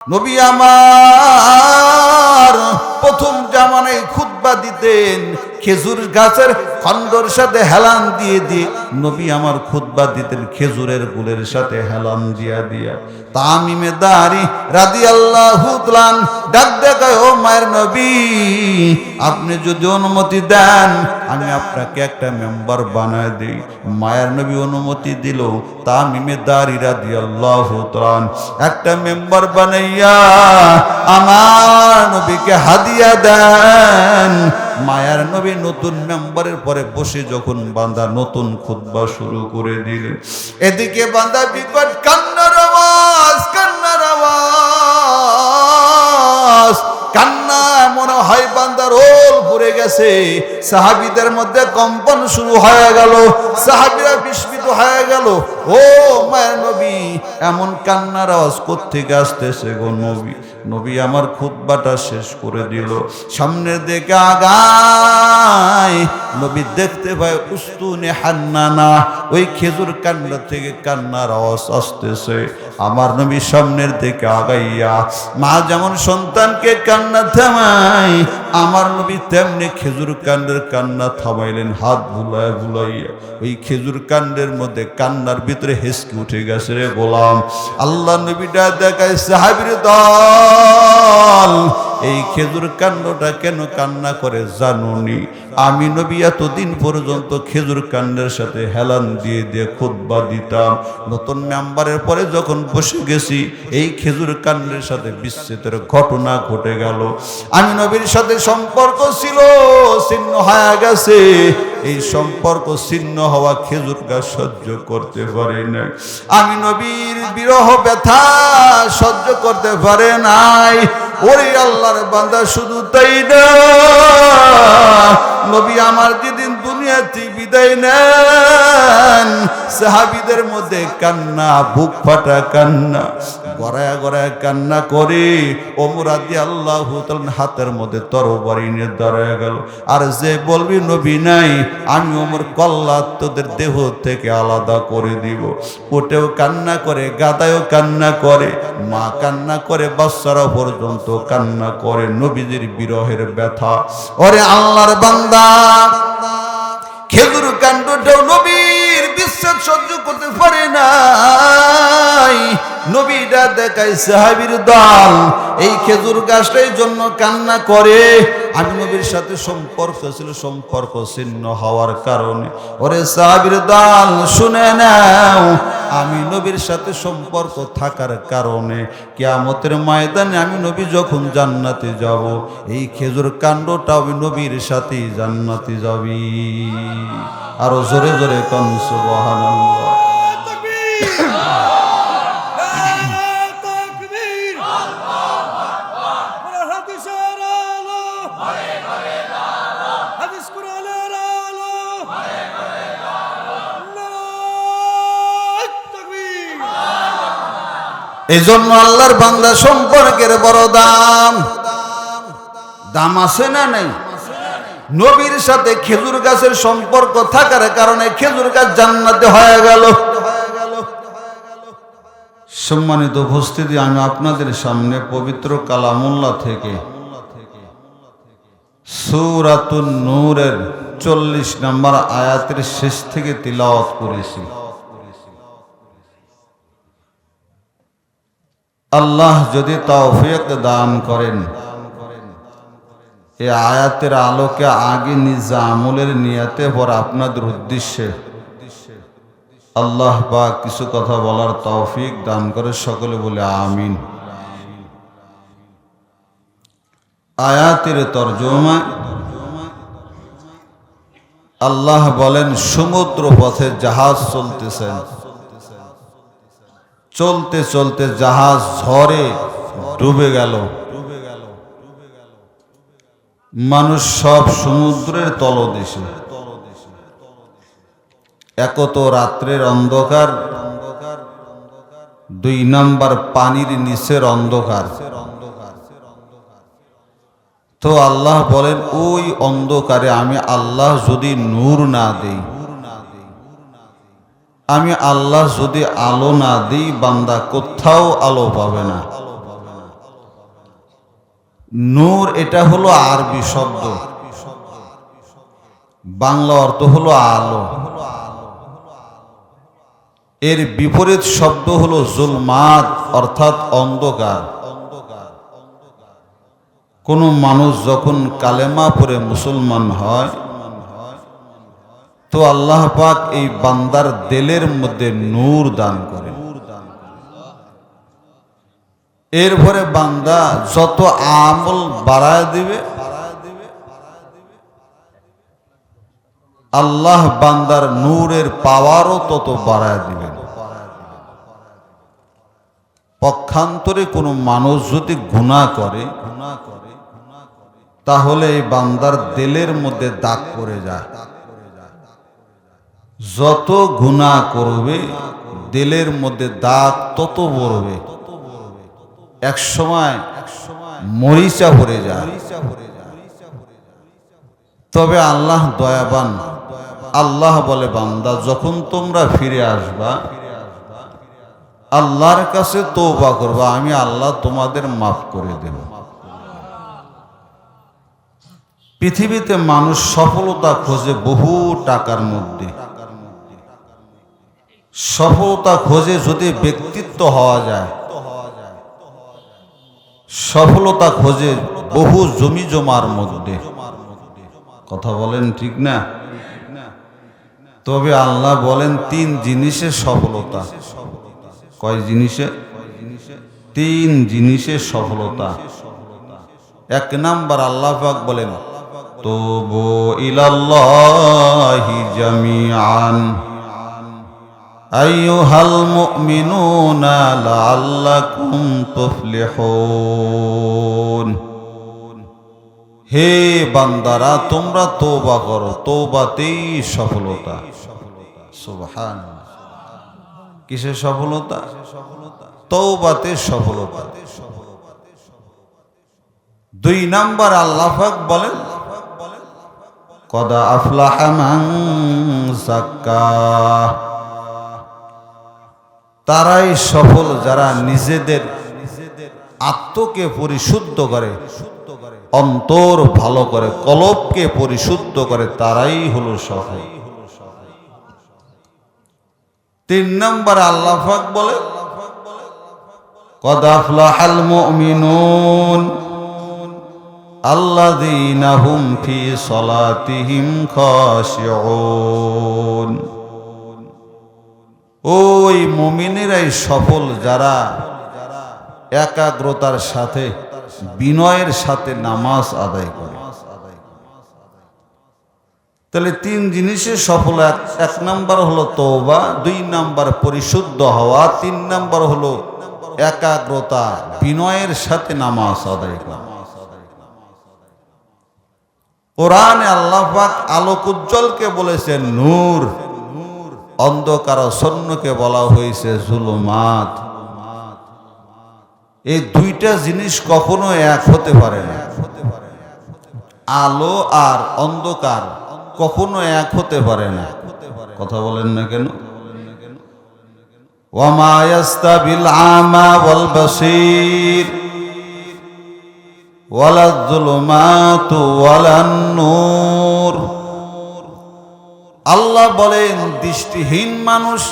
নবী আমার প্রথম জামানায় খুতবা দিতেন খেজুর গাছের খণ্ডর সাথে হেলান দিয়ে দিয়ে নবী আমার খুতবা দিতেন খেজুরের গুলের সাথে হেলান দিয়া দিয়া। তামিমে দারি রাদিয়াল্লাহু তাআলা ডাক দেখায়, ও মায়ের নবী, আপনি যদি অনুমতি দেন আমি আপনাকে একটা মেম্বার বানায় দিই। মায়ের নবী অনুমতি দিল। তামিমে দারি রাদিয়াল্লাহু তাআলা একটা মেম্বার বানাইয়া আমার নবীকে হাদিয়া দেন। মায়ার নবী নতুন মেম্বারের পরে বসে যখন বান্দা নতুন খুতবা শুরু করে দিলেন, এদিকে বান্দা বিকট কান্নার আওয়াজ, কান্নার আওয়াজ, কান্না মনে হয় বান্দার রোল ভরে গেছে। সাহাবীদের মধ্যে কম্পন শুরু হয়ে গেল, সাহাবীরা বিস্মিত হয়ে গেল। ও মায়ের নবী, এমন কান্নার আওয়াজ কোত্থেকে আসতেছে গো নবী? নবী আমার খুতবাটা শেষ করে দিল। সামনের দিকে আগায়, নবী দেখতে পায় উস্তুনে হান্নানা, ওই খেজুর কান্না থেকে কান্নার আওয়াজ আসতেছে। আমার নবী সামনের দিকে আগাইয়া, মা যেমন সন্তানকে কান্না থামায়, আমার নবী তেমনি খেজুর কাণ্ডের কান্না থামাইলেন। হাত বুলায় বুলাইয়া ওই খেজুর কাণ্ডের মধ্যে কান্নার ভিতরে হেসকে উঠে গেছে রে গোলাম। আল্লাহ নবীটা দেখায় সাহাবীর দল, এই খেজুর কাণ্ডটা কেন কান্না করে জানুনি? আমি নবী এতদিন পর্যন্ত খেজুর কাণ্ডের সাথে হেলান দিয়ে দিয়ে খুতবা দিতাম। নতুন মেম্বারের পরে যখন বসে গেছি, এই খেজুর কাণ্ডের সাথে বিচ্ছেদের ঘটনা ঘটে গেল। আমি নবীর সাথে সম্পর্ক ছিল ছিন্ন হয়ে গেছে। এই সম্পর্ক ছিন্ন হওয়া খেজুর গাছ সহ্য করতে পারে না। আমি নবীর বিরহ ব্যথা সহ্য করতে পারে নাই। ওরে আল্লাহর বান্দা, শুধু তাই না, নবী আমার যেদিন দুনিয়াতে বিদায় নেন, সাহাবীদের মধ্যে কান্না, বুক ফাটা কান্না, গড়ায় গড়ায় কান্না করে। ওমর রাদিয়াল্লাহু তাআলা হাতের মধ্যে তরবারি নিয়ে দাঁড়ায় গেল। আর যে বলবি নবী নাই, আমি ওমর কল্লা তোদের দেহ থেকে আলাদা করে দিব। ওটেও কান্না করে, গাদায়ও কান্না করে, মা কান্না করে, বাচ্চারা পর্যন্ত কান্না করে নবীজির বিরহের ব্যথা। ওরে আল্লাহর বান্দা, খেজুর কাণ্ডটাও নবীর বিচ্ছেদ সহ্য করতে পারে নাই। নবীটা দেখায় সাহাবীর দল, এই খেজুর গাছটার জন্য কান্না করে। আমি নবীর সাথে সম্পর্ক ছিল, সম্পর্ক ছিন্ন হওয়ার কারণে। ওরে সাহাবীর দল, শুনে নাও, আমি নবীর সাথে সম্পর্ক থাকার কারণে কিয়ামতের ময়দানে আমি নবী যখন জান্নাতে যাব, এই খেজুর কাণ্ডটা আমি নবীর সাথে জান্নাতে যাবি। আরো জোরে জোরে কোন সুবহানাল্লাহ। এই জন্য আল্লাহর বান্দা সম্পর্কের বড় দাম। দাম আছে না নেই? নবীর সাথে খেজুর গাছের সম্পর্ক থাকার কারণে খেজুর গাছ জান্নাতে হয়ে গেল। সম্মানিত উপস্থিতি, আমি আপনাদের সামনে পবিত্র কালামুল্লাহ থেকে সূরাতুন নূরের 40 নম্বর আয়াতের শেষ থেকে তিলাওয়াত করেছি। আল্লাহ যদি তৌফিক দান করেন, এই আয়াতের আলোকে আগে নিজ আমলের নিয়তে পর আপনাদের উদ্দেশ্যে আল্লাহ পাক কিছু কথা বলার তৌফিক দান করে। সকলে বলে আমিন। আয়াতের তরজমা, আল্লাহ বলেন, সমুদ্র পথে জাহাজ চলতেছেন, চলতে চলতে জাহাজ ঝড়ে ডুবে গেল। মানুষ সব সমুদ্রের তলদেশে। এক তো রাত্রের অন্ধকার, 2 নাম্বার পানির নিচের অন্ধকার। তো আল্লাহ বলেন, ওই অন্ধকারে আমি আল্লাহ যদি নূর না দেই, আমি আল্লাহ যদি আলো না দিই, বান্দা কোথাও আলো পাবে না। নূর এটা হলো আরবি শব্দ, বাংলা অর্থ হলো আলো। এর বিপরীত শব্দ হলো জুলমাত, অর্থাৎ অন্ধকার। কোন মানুষ যখন কালেমা পড়ে মুসলমান হয় তো আল্লাহ পাক এই বান্দার দিলের মধ্যে নূর দান করেন। এরপরে বান্দা যত আমল বাড়ায় দিবে আল্লাহ বান্দার নূরের পাওয়ারও তত বাড়ায় দিবেন। পক্ষান্তরে কোনো মানুষ যদি গুনাহ করে তাহলে এই বান্দার দিলের মধ্যে দাগ পড়ে যায়। যত গুনাহ করবে দিলের মধ্যে দাগ তত পড়বে, এক সময় মরিচা ভরে যায়। তবে আল্লাহ দয়াবান, আল্লাহ বলে বান্দা যখন তোমরা ফিরে আসবা আল্লাহর কাছে তওবা করবা, আমি আল্লাহ তোমাদের মাফ করে দেব। পৃথিবীতে মানুষ সফলতা খোঁজে বহু টাকার মধ্যে, সফলতা খোঁজে যদি ব্যক্তিত্ব হওয়া যায়, সফলতা খোঁজে বহু জমি জমার মধ্যে। কথা বলেন ঠিক না? তবে আল্লাহ বলেন তিন জিনিসে সফলতা। কয় জিনিসে? তিন জিনিসে সফলতা। এক নাম্বার আল্লাহ পাক বলেন তুবু ইলাল্লাহি জামিআন আইয়ুহাল মুমিনুনা লাআল্লাকুম তুফলিহুন। হে বান্দারা তোমরা তওবা করো, তওবাতেই সফলতা। সুবহানাল্লাহ। কিসে সফলতা? তওবাতে সফলতা। দুই নাম্বার আল্লাহ পাক বলেন কদ আফলাহা মান যাক্কাহ। তারাই সফল যারা নিজেদের আত্মকে পরিশুদ্ধ করে, অন্তর ভালো করে, কলবকে পরিশুদ্ধ করে, তারাই হলো সফল। তিন নম্বর আল্লাহ পাক বলে কদ আফলাহাল মুমিনুন আল্লাযীনা হুম ফি সালাতিহিম খাশিউন। ওই মুমিনেরাই সফল যারা একাগ্রতার সাথে, বিনয়ের সাথে নামাজ আদায় করে। তাহলে তিন জিনিসে সফল। এক নাম্বার হলো তওবা, দুই নাম্বার পরিশুদ্ধ হওয়া, তিন নাম্বার হলো একাগ্রতা, বিনয়ের সাথে নামাজ আদায় করা। কোরআনে আল্লাহ পাক আলোক উজ্জ্বলকে বলেছেন নূর, অন্ধকারাচ্ছন্নকে বলা হয়েছে জুলুমাত। এই দুইটা জিনিস কখনো এক হতে পারে না। আলো আর অন্ধকার কখনো এক হতে পারে না। কথা বলেন না কেন? ওয়ামা ইয়াস্তাবিল আমা ওয়াল বাসীর ওয়ালাজ যুলুমাতু ওয়ালান নূর। আল্লাহ বলেন দৃষ্টিহীন মানুষ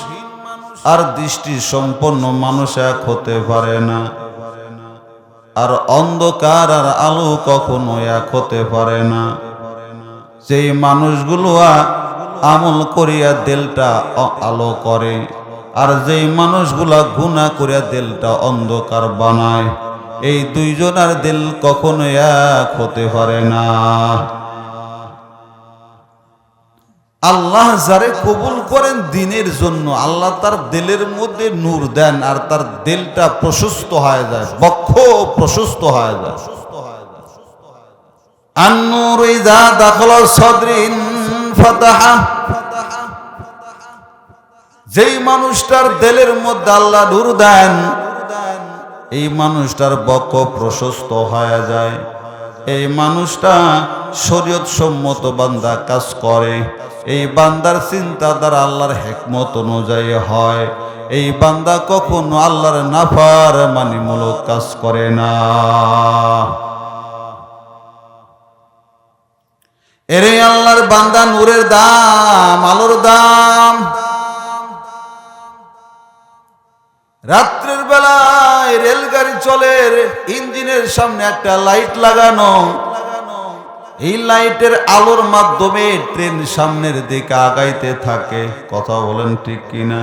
আর দৃষ্টি সম্পন্ন মানুষ এক হতে পারে না, আর অন্ধকার আর আলো কখনো এক হতে পারে না। যেই মানুষগুলো আমল করিয়া দিলটা আলো করে, আর যেই মানুষগুলা গুনাহ করিয়া দিলটা অন্ধকার বানায়, এই দুইজনের দিল কখনো এক হতে পারে না। আল্লাহ যারে কবুল করেন দিনের জন্য, আল্লাহ তার দিলের মধ্যে নূর দেন আর তার দিলটা প্রশস্ত হয়ে যায়, বক্ষ প্রশস্ত হয়ে যায়। আন-নূরু ইযা দাখালা সাদরিন ফাতাহা। যেই মানুষটার দিলের মধ্যে আল্লাহ নূর দেন, এই মানুষটার বক্ষ প্রশস্ত হয়ে যায়। এই মানুষটা শরীয়ত সম্মত বান্দা কাজ করে, এই বান্দার চিন্তাধারা আল্লাহর হিকমত অনুযায়ী হয়। এই বান্দা কখনো আল্লাহর নাফরমানিমূলক কাজ করে না। এরে আল্লাহর বান্দা, নূরের দাম, আলোর দাম। রাত্রের বেলায় রেলগাড়ি চলে, ইঞ্জিনের সামনে একটা লাইট লাগানো, এই লাইটের আলোর মাধ্যমে ট্রেন সামনের দিকে আগাইতে থাকে। কথা বলেন ঠিক কিনা?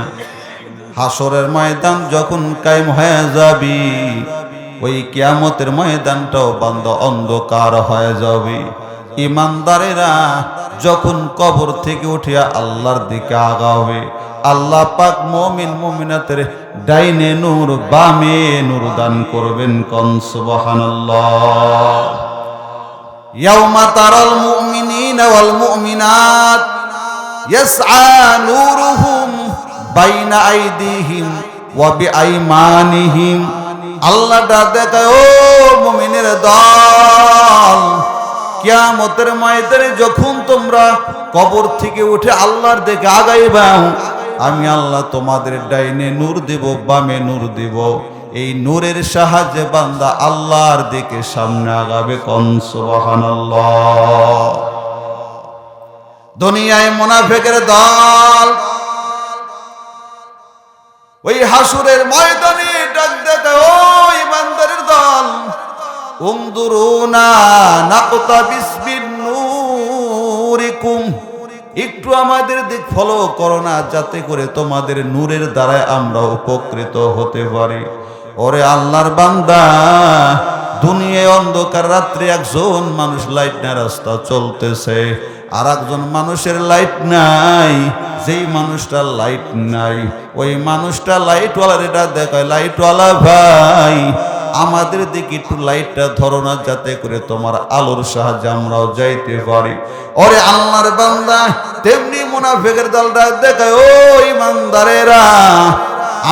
হাসরের ময়দান যখন কায়েম হয়ে যাবি, ওই কিয়ামতের ময়দানটাও বান্দা অন্ধকার হয়ে যাবে। ইমানদারেরা যখন কবর থেকে উঠিয়া আল্লাহর দিকে আগাবে, আল্লাহ পাক মুমিন মুমিনাতের ডাইনে নূর, বামে নূর দান করবেন। কোন সুবহানাল্লাহ। ইয়াউমা তারাল মুমিনিনা ওয়াল মুমিনাত ইয়াসআ নূরুহুম বাইনা আইদিহিম ওয়া বিআইমানিহিম। আল্লাহ দেখায়, ও মুমিনের দল, কিয়ামতের ময়দানে যখন তোমরা কবর থেকে উঠে আল্লাহর দিকে আগাইবা, আমি আল্লাহ তোমাদের ডাইনে নূর দেব, বামে নূর দেব। এই নূরের সাহায্যে বান্দা আল্লাহর দিকে সামনে আগাবে। কোন সুবহানাল্লাহ। দুনিয়ায় মুনাফিকের দল ওই হাসরের ময়দানে ডাক দেয়, ও ইমানদারের দল, উনদুরুনা নাকতাবিস বিন নূরিকুম, একটু আমাদের দিক ফলো করো না, যাতে করে তোমাদের নূরের দ্বারায় আমরা উপকৃত হতে পারি। ওরে আল্লাহর বান্দা, দুনিয়ায় অন্ধকার রাত্রে একজন মানুষ লাইট না রাস্তা চলতেছে, আর একজন মানুষের লাইট নাই। যেই মানুষটার লাইট নাই, ওই মানুষটা লাইটওয়ালার এটা দেখায়, লাইটওয়ালা ভাই, আমাদের দিকে একটু লাইটটা ধরো না, যাতে করে তোমার আলোর সাহায্যে আমরাও যাইতে পারি। ওরে আল্লাহর বান্দা, তেমনি মুনাফিকের দলটা দেখায়, ও ইমানদারেরা,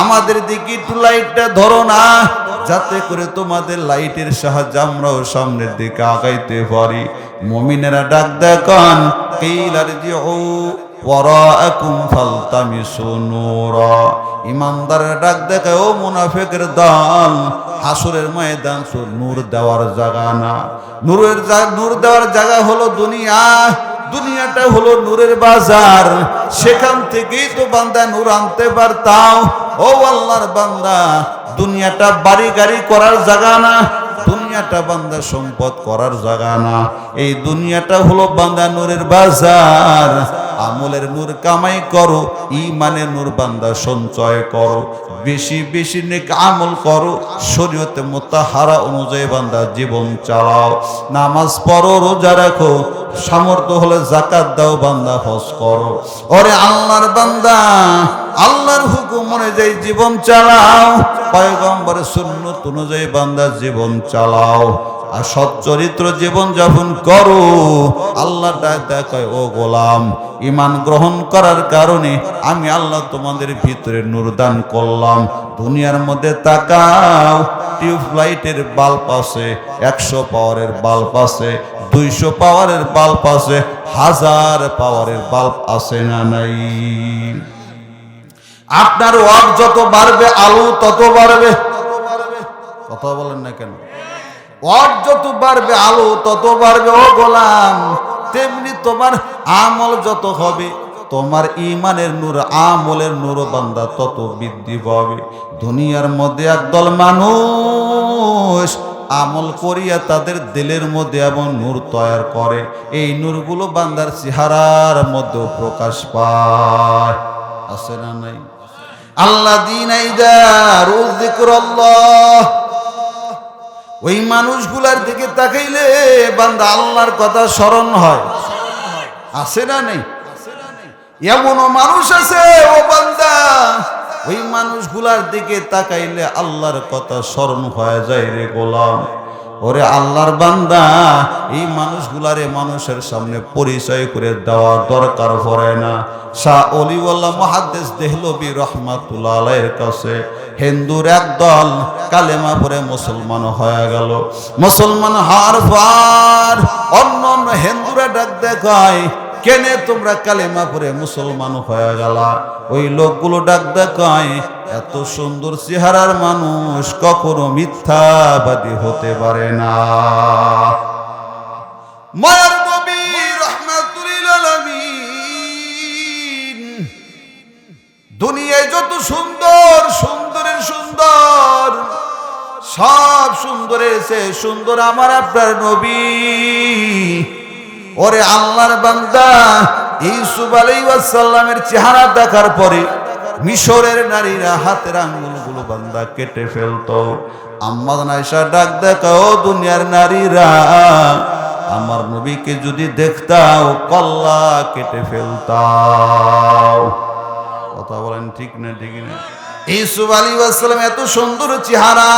আমাদের দিকে একটু লাইটটা ধরো না, যাতে করে তোমাদের লাইটের সাহায্যে আমরাও সামনের দিকে আগাইতে পারি। মুমিনেরা ডাক দেখান, কিলারজিউ ওয়ারাআকুম ফালতামিসু নূরা। ইমানদারেরা ডাক দেখায়, ও মুনাফিকের দল, হাসরের ময়দান নূর দেওয়ার জায়গা না। নূর দেওয়ার জায়গা হলো দুনিয়া। দুনিয়াটা হলো নূরের বাজার, সেখান থেকেই তো বান্দা নূর আনতে পারতাম। ও আল্লাহর বান্দা, দুনিয়াটা বাড়ি গাড়ি করার জায়গা না, দুনিয়াটা বান্দা সম্পদ করার জায়গা না। এই দুনিয়াটা হলো বান্দা নূরের বাজার। আমলের নূর কামাই করো, ঈমানের নূর বান্দা সঞ্চয় করো, বেশি বেশি নেক আমল করো, শরীয়তে মুতাহারা অনুযায়ী বান্দা জীবন চালাও, নামাজ পড়ো, রোজা রাখো, সামর্থ্য হলে যাকাত দাও, বান্দা হজ করো। ওরে আল্লাহর বান্দা, আল্লাহর হুকুম অনুযায়ী জীবন চালাও, পয়গম্বরের সুন্নাত অনুযায়ী বান্দা জীবন চালাও, আর সৎ চরিত্র জীবন যাপন করো। আল্লাহ দেখায়, ও গোলাম, ঈমান গ্রহণ করার কারণে আমি আল্লাহ তোমাদের ভিতরে নূর দান করলাম। দুনিয়ার মধ্যে তাকাও, টিউবলাইটের বাল্ব আছে, 100 পাওয়ারের বাল্ব আছে, 200 পাওয়ারের বাল্ব আছে, 1000 পাওয়ারের বাল্ব আছে না নাই? আপনার ওয়াট যত বাড়বে, আলো তত বাড়বে। কথা বলেন না কেন? ওয়াট যত বাড়বে, আলো তত বাড়বে। ও গোলাম, তেমনি তোমার আমল যত হবে, তোমার ঈমানের নূর, আমলের নূর বান্দা তত বৃদ্ধি পাবে। দুনিয়ার মধ্যে একদল মানুষ আমল করিয়া তাদের দিলের মধ্যে এমন নূর তৈরি করে, এই নূরগুলো বান্দার চেহারার মধ্যেও প্রকাশ পায়। আছে না নাই? আল্লাযীনা ইযা যুযিকরাল্লাহ, ওই মানুষগুলার দিকে তাকাইলে বান্দা আল্লাহর কথা স্মরণ হয়। আছে না নেই? এমনও মানুষ আছে, ও বান্দা, ওই মানুষগুলার দিকে তাকাইলে আল্লাহর কথা স্মরণ হয়ে যায় রে গোলাম। ওরে আল্লাহর বান্দা, এই মানুষগুলারে মানুষের সামনে পরিচয় করে দেওয়ার দরকার পড়ে না। শাহ অলিউল্লাহ মুহাদ্দিস দেহলভী রাহমাতুল্লাহ আলাইহির কাছে হিন্দুর একদল কালেমা পড়ে মুসলমান হয়ে গেল। মুসলমান হওয়ার পর অন্য অন্য হিন্দুরা ডাক দেখায়, কেনে তোমরা কালেমা পড়ে মুসলমান হয়ে গেলা? ওই লোকগুলো ডাক দেখায়, এত সুন্দর চেহারার মানুষ কখনো মিথ্যাবাদী হতে পারে না। মায়ার নবী দুনিয়ায় যত সুন্দর সুন্দরের সুন্দর, সব সুন্দরের চেয়ে সুন্দর আমার আপনার নবী। ওরে আল্লাহর বান্দা, ইউসুফ আলাইহিস সালামের চেহারা দেখার পরে মিশরের নারীরা হাতের আঙ্গুলগুলো বান্দা কেটে ফেলতো। আম্মা আয়েশা ডাক দেখাও, দুনিয়ার নারীরা আমার নবীকে যদি দেখতাও কল্লা কেটে ফেলতাও। কথা বলেন ঠিক না? ঠিক না? ইউসুফ আলাইহিস সালাম এত সুন্দর চেহারা,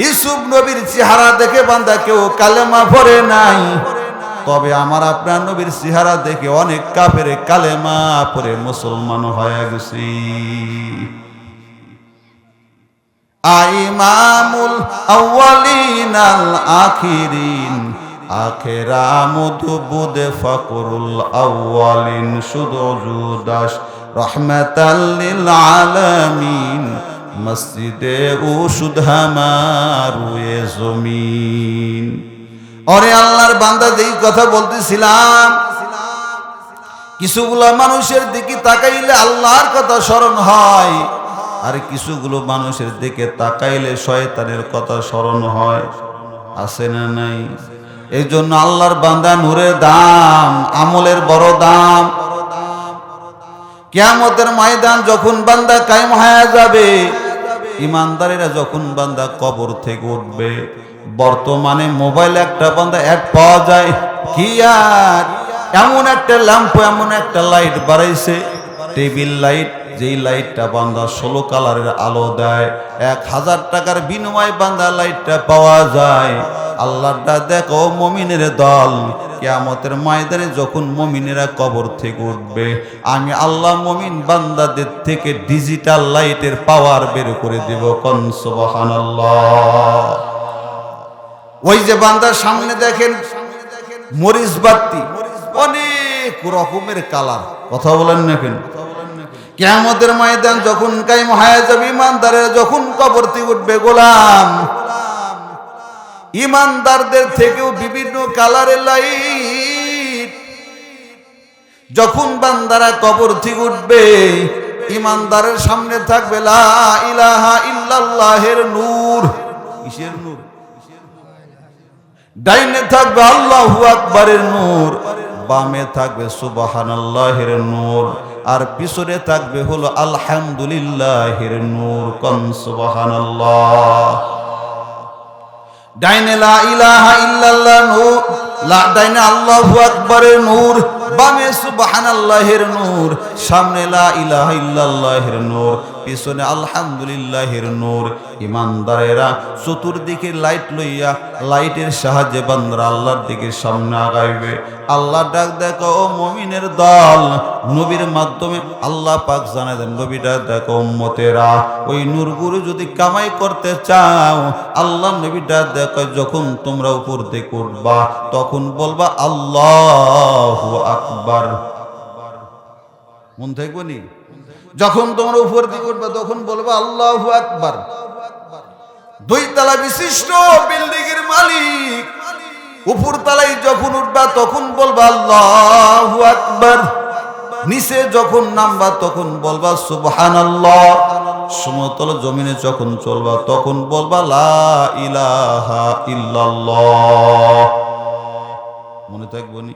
ইউসুফ নবীর চেহারা দেখে বান্দা কেউ কালেমা পড়ে নাই। তবে আমার আপনার নবীর চেহারা দেখে অনেক কাফের কালেমা পড়ে মুসলমান হয়ে গেছে। ইমামুল আউয়ালিন আল আখিরিন, আখেরা মধুবুদে ফকরুল আউয়ালিন, শুধু জুদাস রহমাতাল লিল আলামিন, মসজিদে উশুদ হামারুয়ে জমিন। ওরে আল্লাহর বান্দা, যেই কথা বলতেছিলাম, কিছুগুলো মানুষের দিকে তাকাইলে আল্লাহর কথা স্মরণ হয়, আর কিছুগুলো মানুষের দিকে তাকাইলে শয়তানের কথা স্মরণ হয়। আছে না নাই? এই জন্য আল্লাহর বান্দা, নূরের দাম, আমলের বড় দাম। কিয়ামতের ময়দান যখন বান্দা কায়েম হয়ে যাবে, ইমানদারেরা যখন বান্দা কবর থেকে উঠবে, বর্তমানে মোবাইল একটা বান্দা অ্যাড পাওয়া যায় কি, আর এমন একটা ল্যাম্প, এমন একটা লাইট বাড়াইছে, টেবিল লাইট, যেই লাইটটা বান্দা 16 কালারের আলো দেয়। 1000 টাকার বিনিময়ে বান্দা লাইটটা পাওয়া যায়। আল্লাহটা দেখো, মুমিনের দল কিয়ামতের ময়দানে যখন মুমিনেরা কবর থেকে উঠবে, আমি আল্লাহ মুমিন বান্দাদের থেকে ডিজিটাল লাইটের পাওয়ার বের করে দেব। কোন সুবহানাল্লাহ। ওই যে বান্দার সামনে দেখেন মরিচ বাতি, অনেক রকমের কালার। কথা বলেন না কেন? কিয়ামতের ময়দান যখন কায়েম হয়ে যাবে, ইমানদারেরা যখন কবর থেকে উঠবে, গোলাম ইমানদারদের থেকেও বিভিন্ন কালারের লাইট যখন বান্দারা কবর থেকে উঠবে, ইমানদারের সামনে থাকবে লা ইলাহা ইল্লাল্লাহের নূর। কিসের নূর? ডাইনে থাকবে আল্লাহু আকবারের নূর, বামে থাকবে সুবহানাল্লাহের নূর, আর পিছনে থাকবে হলো আলহামদুলিল্লাহের নূর। কোন সুবহানাল্লাহ। ডাইনে লা ইলাহা ইল্লাল্লাহ নূর, ডাইনে আল্লাহু আকবারের নূর, বামে সুবহানাল্লাহের নূর, সামনে লা ইলাহা ইল্লাল্লাহের নূর, পিছনে আলহামদুলিল্লাহের নূর। ইমানদারেরা চতুর্দিকে লাইট লইয়া, লাইটের সাহায্যে বান্দারা আল্লাহর দিকে সামনে আগাইবে। আল্লাহ ডাক দেখো, ও মুমিনের দল, নবীর মাধ্যমে আল্লাহ পাক জানায় দেন, নবীটা দেখো উম্মতেরা, ওই নূরগুলো যদি কামাই করতে চাও, আল্লাহ নবীটা দেখো, যখন তোমরা উপর দিকে উঠবা তখন বলবা আল্লাহু আকবার। মন থাকবে নি? যখন তোমরা উপর দিকে উঠবা তখন বলবা আল্লাহু আকবার। 2 তলা বিশিষ্ট বিল্ডিং এর মালিক, উপর তলায় যখন উঠবা তখন বলবা আল্লাহু আকবার। নিচে যখন নামবা তখন বলবা সুবহানাল্লাহ। সমতল জমিনে যখন চলবা তখন বলবা লা ইলাহা ইল্লাল্লাহ। মনে থাকবো নি?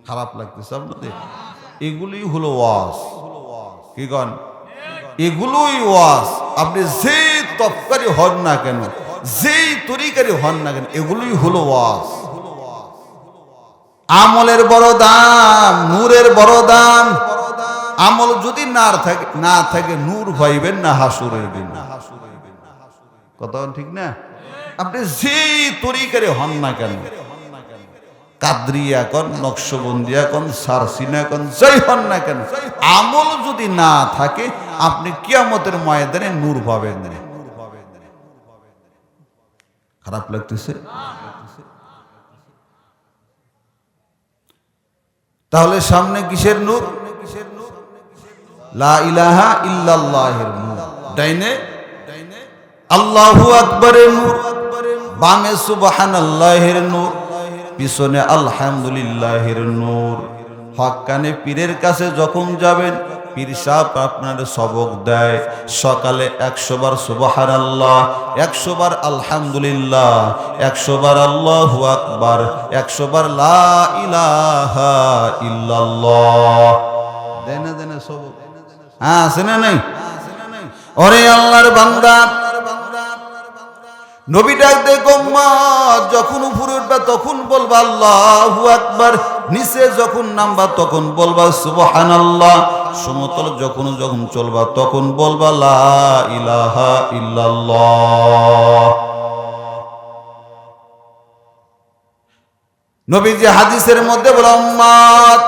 খারাপ লাগতেছে আপনাদের? এগুলোই হলো ওয়াজ। কি কন? এগুলোই ওয়াজ। আপনি যে তফকারি হন না কেন, যেই তরিকারি হন না কেন, এগুলোই হলো ওয়াজ। আমলের বড় দাম, নূরের বড় দাম। আমল যদি না থাকে নূর পাইবেন না হাসুরের দিন। কথা ঠিক না? আপনি যেই তরিকারি হন না কেন, কাদরিয়া কন, নকশবন্দিয়া কন, সারসিনা কন, যাই হন না কেন, আমল যদি না থাকে আপনি কিয়ামতের ময়দানে নূর পাবেন না। খারাপ লাগতেছে? তাহলে সামনে কিসের নূর? লা ইলাহা ইল্লাল্লাহের নূর। ডাইনে আল্লাহু আকবারের নূর, বামে সুবহানাল্লাহের নূর, পিছনে আলহামদুলিল্লাহের নূর। হক্কানি পীরের কাছে যখন যাবেন পীর সাহেব আপনার সবক দেয় সকালে 100 বার সুবহানাল্লাহ, 100 বার আলহামদুলিল্লাহ, 100 বার আল্লাহু আকবার, 100 বার লা ইলাহা ইল্লাল্লাহ। দেনা দেনা সবক হ্যাঁ আছে না নাই? ওরে আল্লাহর বান্দা, নবী ডাক দে উম্মত, যখন উপরে উঠবা তখন বলবা আল্লাহু আকবার, নিচে যখন নামবা তখন বলবা সুবহানাল্লাহ, সমতল যখন চলবা তখন বলবা লা ইলাহা ইল্লাল্লাহ। নবীজি হাদিসের মধ্যে বলে উম্মত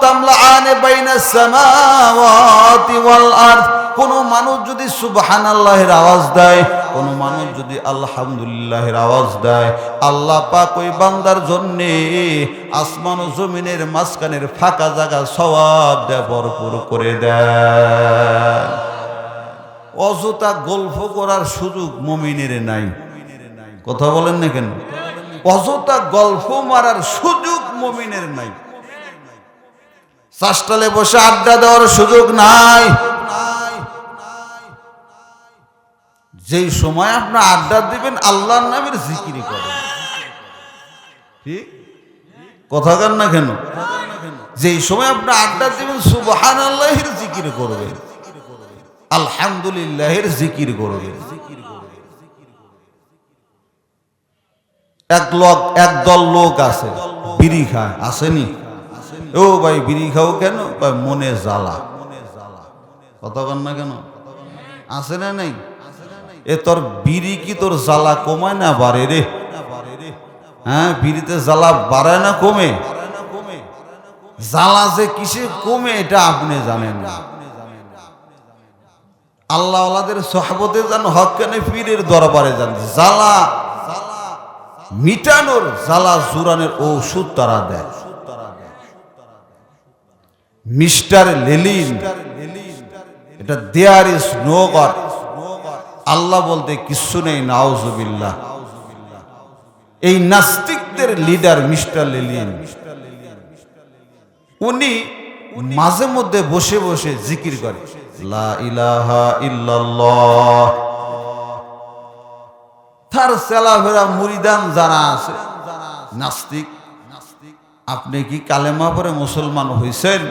তামলাআনে বাইনাস সামাওয়াতি ওয়াল আরদ, কোন মানুষ যদি সুবহানাল্লাহের আওয়াজ দেয়, কোন মানুষ যদি আলহামদুলিল্লাহের আওয়াজ দেয়, আল্লাহ পাক ওই বান্দার জন্য আসমান ও জমিনের মাঝখানের ফাঁকা জায়গা সওয়াব দিয়ে ভরপুর করে দেয়। অযথা গল্প করার সুযোগ মুমিনের নাই। কথা বলেন না কেন? অযথা গল্প মারার সুযোগ মুমিনের নাই। চাষটালে বসে আড্ডা দেওয়ার সুযোগ নাই। যেই সময় আপনি আড্ডা দিবেন আল্লাহর নামের জিকির করেন। ঠিক কথা কান না কেন? যেই সময় আপনি আড্ডা দিবেন সুবহানাল্লাহের জিকির করবেন, আলহামদুলিল্লাহের জিকির করবেন। একদল লোক আছে বিড়ি খায়, আসেনি? ও ভাই বিড়ি খাও কেন? মনে জ্বালা। কথা বল না কেন? আছে না নাই? এ তোর বিড়ি কি তোর জ্বালা কমায় না বাড়ে রে? হ্যাঁ, বিড়িতে জ্বালা বাড়ায় না কমে? জ্বালা যে কিসে কমে এটা আপনি জানেন না। আল্লাহ ওয়ালাদের সহবতে যান, হক্কানে পীরের দরবারে যান, জ্বালা মিটানোর, জ্বালা জুরানের ঔষধ তারা দেয়। মিস্টার লেলিন, এটা দেয়ার ইজ নো গড, আল্লাহ বলতে কিচ্ছু নেই, নাউজুবিল্লাহ। এই নাস্তিকদের লিডার মিস্টার লেলিন, উনি মাঝে মধ্যে বসে বসে জিকির করে লা ইলাহা ইল্লাল্লাহ। তার চেলাফেরা মুরিদান যারা আছে নাস্তিক, আপনি কি কালেমা পড়ে মুসলমান হইছেন?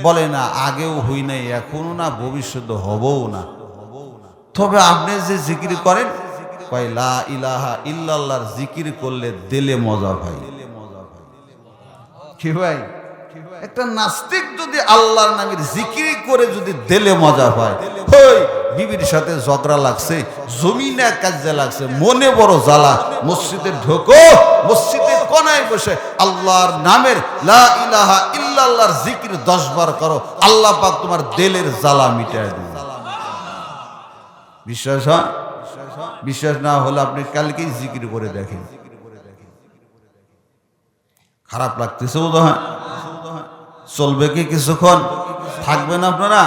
বলে না, আগেও হই নাই, এখনো না, ভবিষ্যতে হবও না। তবে আপনি যে জিকির করেন, কয় লা ইলাহা ইল্লাল্লাহর জিকির করলে দিলে মজা ভাই। কি ভাই, একটা নাস্তিক যদি আল্লাহর নামের জিকির করে যদি দিলে মজা পায়, ওই বিবির সাথে ঝগড়া লাগছে, জমিনে কাজে লাগছে, মনে বড় জ্বালা, মসজিদে ঢোকো, মসজিদের কোনায় বসে আল্লাহর নামের লা ইলাহা ইল্লাল্লাহর জিকির 10 বার করো, আল্লাহ পাক তোমার দিলের জ্বালা মিটায় দিবে। বিশ্বাস হয়? বিশ্বাস না হলে আপনি কালকেই জিকির করে দেখেন। খারাপ লাগতেছে বোধ হয়? চলবে কি কিছুক্ষণ? থাকবেন আপনারা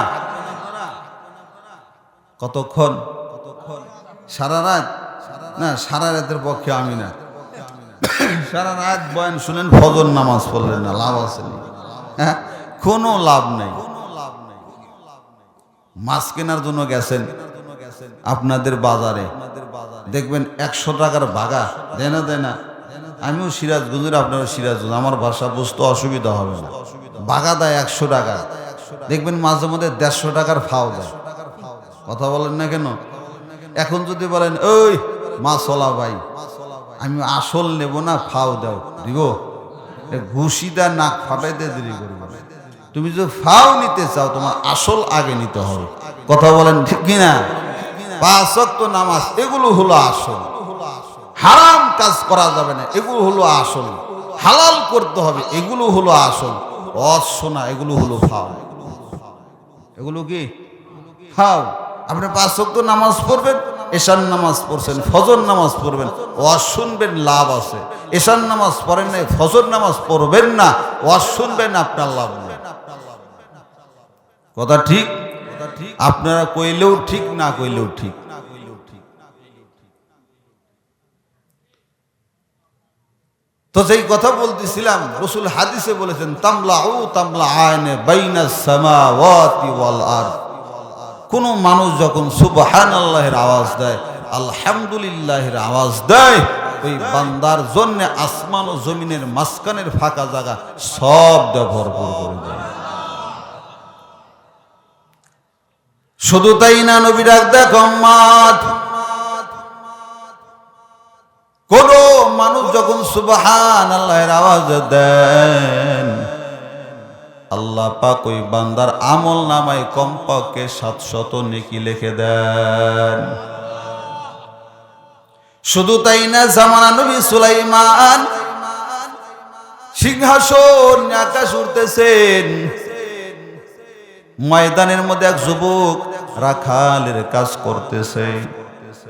কতক্ষণ? সারা রাত? না, সারা রাতের পক্ষে আমি না। সারা রাত বয়ান শুনেন, ফজর নামাজ পড়লেন না, লাভ আছে? হ্যাঁ, কোনো লাভ নেই। মাছ কেনার জন্য গেছেন আপনাদের বাজারে, দেখবেন 100 টাকার বাগা দেয় না। আমিও সিরাজগঞ্জের, আপনারা সিরাজগঞ্জ, আমার ভাষা বুঝতে অসুবিধা হবে না। বাগা দেয় 100 টাকা, দেখবেন মাঝে মধ্যে 150 টাকার ফাও দেয়। কথা বলেন না কেন? এখন যদি বলেন ওই মাছওয়ালা ভাই, আমি আসল নেব না, ফাও দাও, দিব? ঘুষিটা নাক ফাটাইতে দেরি করবে। তুমি যদি ফাও নিতে চাও, তোমার আসল আগে নিতে হবে। কথা বলেন ঠিক কিনা? 5 ওয়াক্ত নামাজ, এগুলো হলো আসল। হারাম কাজ করা যাবে না, এগুলো হলো আসল। হালাল করতে হবে, এগুলো হলো আসল। অশোনা, এগুলো হলো ফাও। এগুলো কি ফাও? আপনি 5 ওয়াক্ত নামাজ পড়বেন, এশার নামাজ পড়ছেন, ফজর নামাজ পড়বেন, ওয়াজ শুনবেন, লাভ আছে। এশার নামাজ পড়েন না, ফজর নামাজ পড়বেন না, ওয়াজ শুনবেন, আপনার লাভ নেই। কথা ঠিক? আপনারা কইলেও ঠিক, না কইলেও ঠিক। তো যেই কথা বলতেছিলাম, রাসূল হাদিসে বলেছেন তামলাউ তামলা আয়নে বাইনাস সামাওয়াতি ওয়াল আরদ। কোন মানুষ যখন সুবহানাল্লাহের আওয়াজ দেয়, আলহামদুলিল্লাহের আওয়াজ দেয়, ওই বান্দার জন্য আসমান ও জমিনের মাঝখানের ফাঁকা জায়গা সব ভরপুর করে দেয়। শুধু তাই না, নবী ডাক দেয় উম্মত, কোন মানুষ যখন সুবহানাল্লাহের আওয়াজ দেন, আল্লাহ পাক ওই বান্দার আমল নামায় কমপক্ষে 700 নেকি লিখে দেন। শুধু তাই না, জামানা নবী সুলাইমান সিংহাসন আকাশ উঠতেছেন, ময়দানের মধ্যে এক যুবক রাখালের কাজ করতেছে,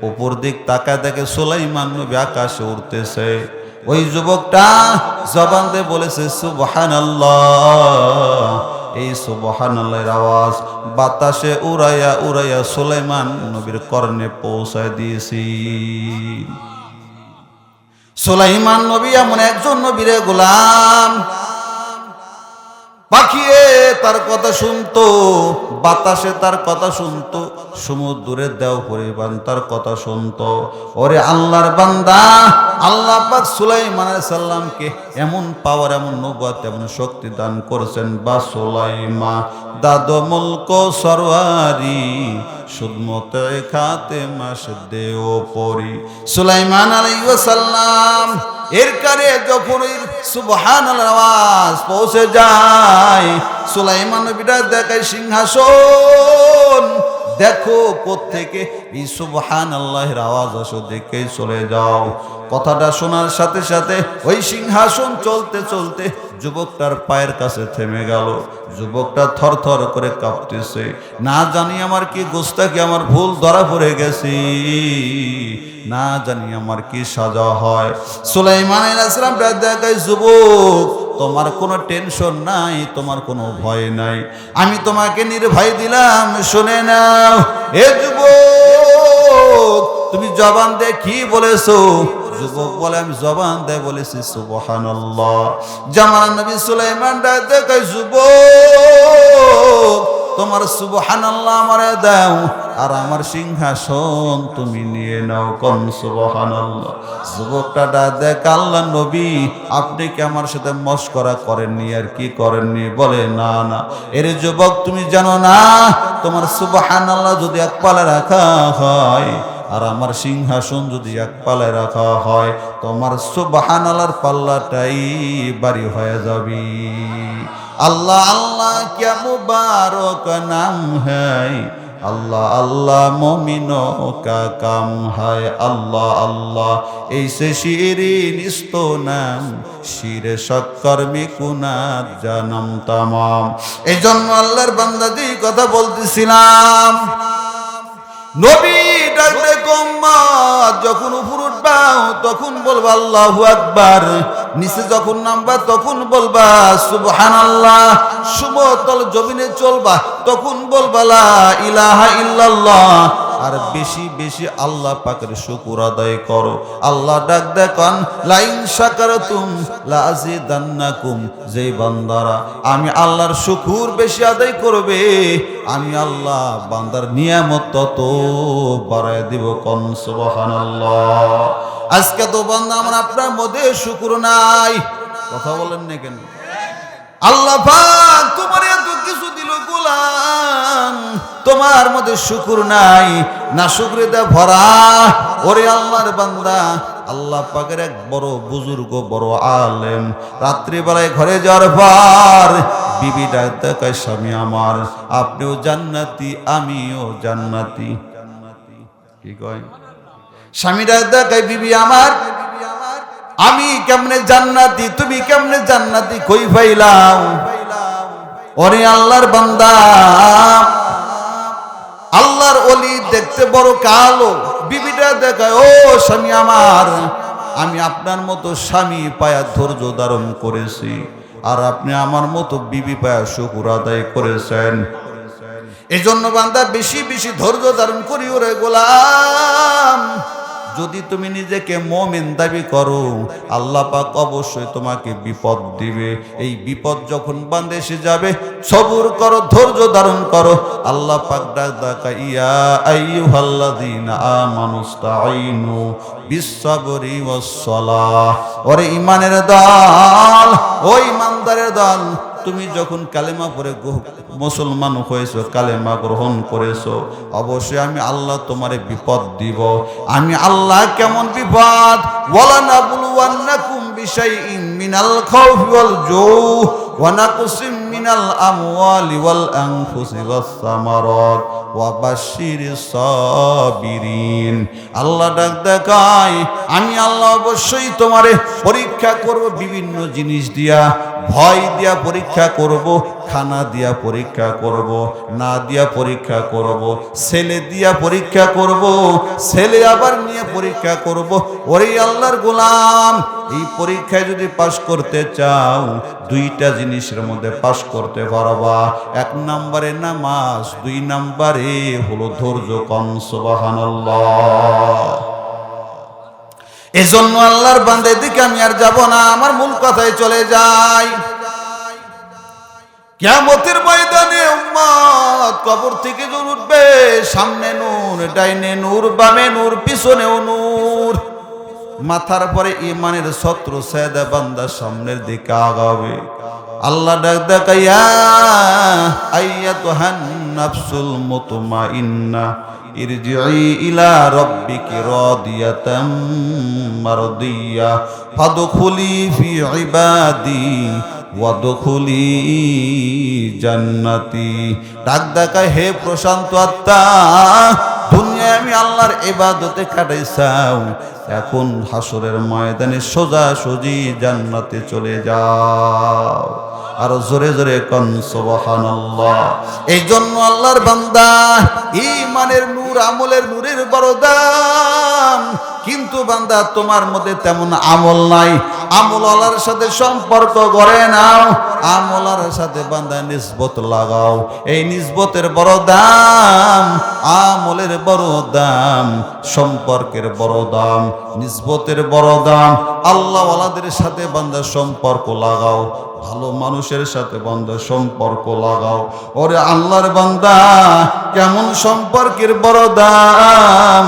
উপর দিক তাকায় দেখে সুলাইমান নবী আকাশে উঠতেছে। ওই যুবকটা জবান দিয়ে বলেছে সুবহানাল্লাহ। এই সুবহানাল্লাহর আওয়াজ বাতাসে উড়াইয়া উড়াইয়া সুলাইমান নবীর কর্ণে পৌঁছায় দিয়েছি। সুলাইমান নবী এমন একজন নবীর গোলাম, পাখিয়ে তার কথা শুনতো, বাতাসে তার কথা শুনতো, সমুদ্রের দেও পরিমাণ তার কথা শুনতো। ওরে আল্লাহর বান্দা, আল্লাহ পাক সুলাইমান আলাইহিস সালামকে এমন পাওয়ার, এমন নবুয়ত, এমন শক্তি দান করেছেন। বা সুলাইমা দাদো মুলক সরওয়ারি সুদমতে খাতে মাস দেও পরি। সুলাইমান আলাইহিস সালাম এর কারে যখন ওই সুবহানাল্লাহর আওয়াজ পৌঁছে যায়, সুলাইমান নবীটা দেখায় সিংহাসন, দেখো কোত্থেকে এই সুবহানাল্লাহর আওয়াজ আসো, দেখে চলে যাও। কথাটা শোনার সাথে সাথে ওই সিংহাসন চলতে চলতে যুবকটার পায়ের কাছে থেমে গেল। যুবকটা থরথর করে কাঁপতেছে, না জানি আমার কি গোস্তাকি, আমার ভুল ধরা পড়ে গেছি, না জানি আমার কি সাজা হয়। সুলাইমান আলাইহিস সালাম দেখায়, যুবক তোমার কোনো টেনশন নাই, তোমার কোনো ভয় নাই, আমি তোমাকে নির্ভয় দিলাম, শুনে নাও। এ যুবক, তুমি জবান দিয়ে কি বলেছো? যুবক বলে, আমি জবান দিয়ে বলেছি সুবহানাল্লাহ। জামানা নবী সুলাইমান দেখায়, যুবক তোমার সুবহানাল্লাহ আমারে দাও, আর আমার সিংহাসন তুমি নিয়ে নাও, কোন সুবহানাল্লাহ। যুবকটা দেখ, আল্লাহ নবী আপনি কি আমার সাথে মশকরা করেননি, আর কি করেননি? বলে, না না। এর যুবক, তুমি জানো না, তোমার সুবহানাল্লাহ যদি এক পালে রাখা হয়, আর আমার সিংহাসন যদি এক পালে রাখা হয়, তোমার সুবহানাল্লাহর পাল্লাটাই বাড়ি হয়ে যাবে। আল্লাহ আল্লাহ क्या मुबारक नाम है, अल्लाह अल्लाह मोमिनों का काम है, अल्लाह अल्लाह ऐसे शीरीन इस्तो नाम शीरे शक्कर मिकुनात जानम तमाम। এই জন্য আল্লাহর বান্দা যেই কথা বলতেছিলাম, নবী ডাকলে গোম্মা, যখন উপর উঠবা তখন বলবা আল্লাহু আকবার, নিচে যখন নামবা তখন বলবা সুবহানাল্লাহ, সমতল জমিনে চলবা তখন বলবা লা ইলাহা ইল্লাল্লাহ, আর বেশি বেশি আল্লাহ পাকের শুকর আদায় করো। আল্লাহ ডাক দেখান, লাইন শাকারতুম লা আযিদান্নাকুম, যেই বান্দারা আমি আল্লাহর শুকর বেশি আদায় করবে, আমি আল্লাহ বান্দার নিয়ামত তত বাড়ায় দিব, কোন সুবহানাল্লাহ। আজকে তো বান্দা আমার আপনার মধ্যে শুকর নাই, কথা বলেন না কেন? আল্লাহ পাক তোমার এত কিছু দিল গোলাম, তোমার মধ্যে শুকর নাই, না শুকরিতে ভরা। ওরে আল্লাহর বান্দা, আল্লাহ পাকের এক বড় বুজুর্গ, বড় আলেম, রাত্রিবেলায় ঘরে যাওয়ার পর বিবি ডাক দেখায়, স্বামী আমার আপনিও জান্নাতি, আমিও জান্নাতি। কি কয়? স্বামী ডাক দেখায়, বিবি আমার আমি কেমনে জান্নাতি, তুমি কেমনে জান্নাতি, কই পাইলাম? ওরে আল্লাহর বান্দা, আল্লাহর ওলি দেখতে বড় কালো, বিবিটা দেখায়, ও স্বামী আমার আমি আপনার মতো স্বামী পায়া ধৈর্য ধারণ করেছি, আর আপনি আমার মতো বিবি পায়া শুকর আদায় করেছেন। এই জন্য বান্দা বেশি বেশি ধৈর্য ধারণ করি। ওরে গোলাম, যদি তুমি নিজেকে মুমিন দাবি করো, আল্লাহ পাক অবশ্যই তোমাকে বিপদ দিবে। এই বিপদ যখন বান্দা এসে যাবে, সবুর করো, ধৈর্য ধারণ করো। আল্লাহ পাক ডাক ইয়া আইয়ুহাল্লাযীনা আমানুস্তাঈনু বিস-সাবরি ওয়াস-সালাহ। ওরে ঈমানের দল, ও ঈমানদারের দল, তুমি যখন কালেমা পড়ে মুসলমান হয়েছো, কালেমা গ্রহণ করেছো, অবশ্যই আমি আল্লাহ তোমারে বিপদ দিব। আমি আল্লাহ কেমন বিপদ? ওয়ালানাবলুওয়ান্নাকুম বিশাইইন মিনাল খাউফি ওয়াল জুউ ওয়া নাকসিম মিনাল আমওয়ালি ওয়াল আনফুসি ওয়াস সামারাত ওয়া বাশশিরিস সাবিরিন। আল্লাহ ডাক দেখায়, আমি আল্লাহ অবশ্যই তোমারে পরীক্ষা করব বিভিন্ন জিনিস দিয়া, ভয় দিয়া পরীক্ষা করব, খানা দিয়া পরীক্ষা করব, না দিয়া পরীক্ষা করব, ছেলে দিয়া পরীক্ষা করব, ছেলে আবার নিয়ে পরীক্ষা করব। ওরে আল্লাহর গোলাম, এই পরীক্ষায় যদি পাশ করতে চাও, দুইটা জিনিসের মধ্যে পাশ করতে পারবা। এক নম্বরে নামাজ, দুই নম্বরে হলো ধৈর্য। কন সুবহানাল্লাহ। এজন্য আল্লাহর বান্দার দিকে আমি আর যাব না, আমার মূল কথায় চলে যাই। কিয়ামতের ময়দানে উম্মত কবর থেকে যখন উঠবে, সামনে নূর, ডাইনে নূর, বামে নূর, পিছনেও নূর। মাথার পরে ঈমানের ছত্র ছায়া বান্দা সামনের দিকে আগাবে। আল্লাহ ডাক দেখায়, ইয়া আইয়াতুহান নাফসুল মুতমাইন্না ইরজিই ইলা রাব্বিকি রাদিয়াতাম মারদিয়া ফাদখুলি ফি ইবাদি ওয়াদখুলি জান্নাতি। ডাক দেখায়, হে প্রশান্ত আত্মা, দুনিয়ায় আমি আল্লাহর ইবাদতে কাটাইছাও, এখন হাসরের ময়দানে সোজা সোজি জান্নাতে চলে যাও। আর জোরে জোরে কোন সুবহানাল্লাহ। এই জন্য আল্লাহর বান্দা, ঈমানের নূর, আমলের নূরের বড় দাম। কিন্তু বান্দা, তোমার মধ্যে তেমন আমল নাই, আমলওয়ালার সাথে সম্পর্ক গড়ে নাও, আমলার সাথে বান্দা নিসবত লাগাও। এই নিসবতের বড় দাম, আমলের বড় দাম, সম্পর্কের বড় দাম, নিসবতের বড় দাম। আল্লাহওয়ালাদের সাথে বান্দা সম্পর্ক লাগাও, ভালো মানুষের সাথে বান্দা সম্পর্ক লাগাও। ওরে আল্লাহর বান্দা, কেমন সম্পর্কের বড় দাম।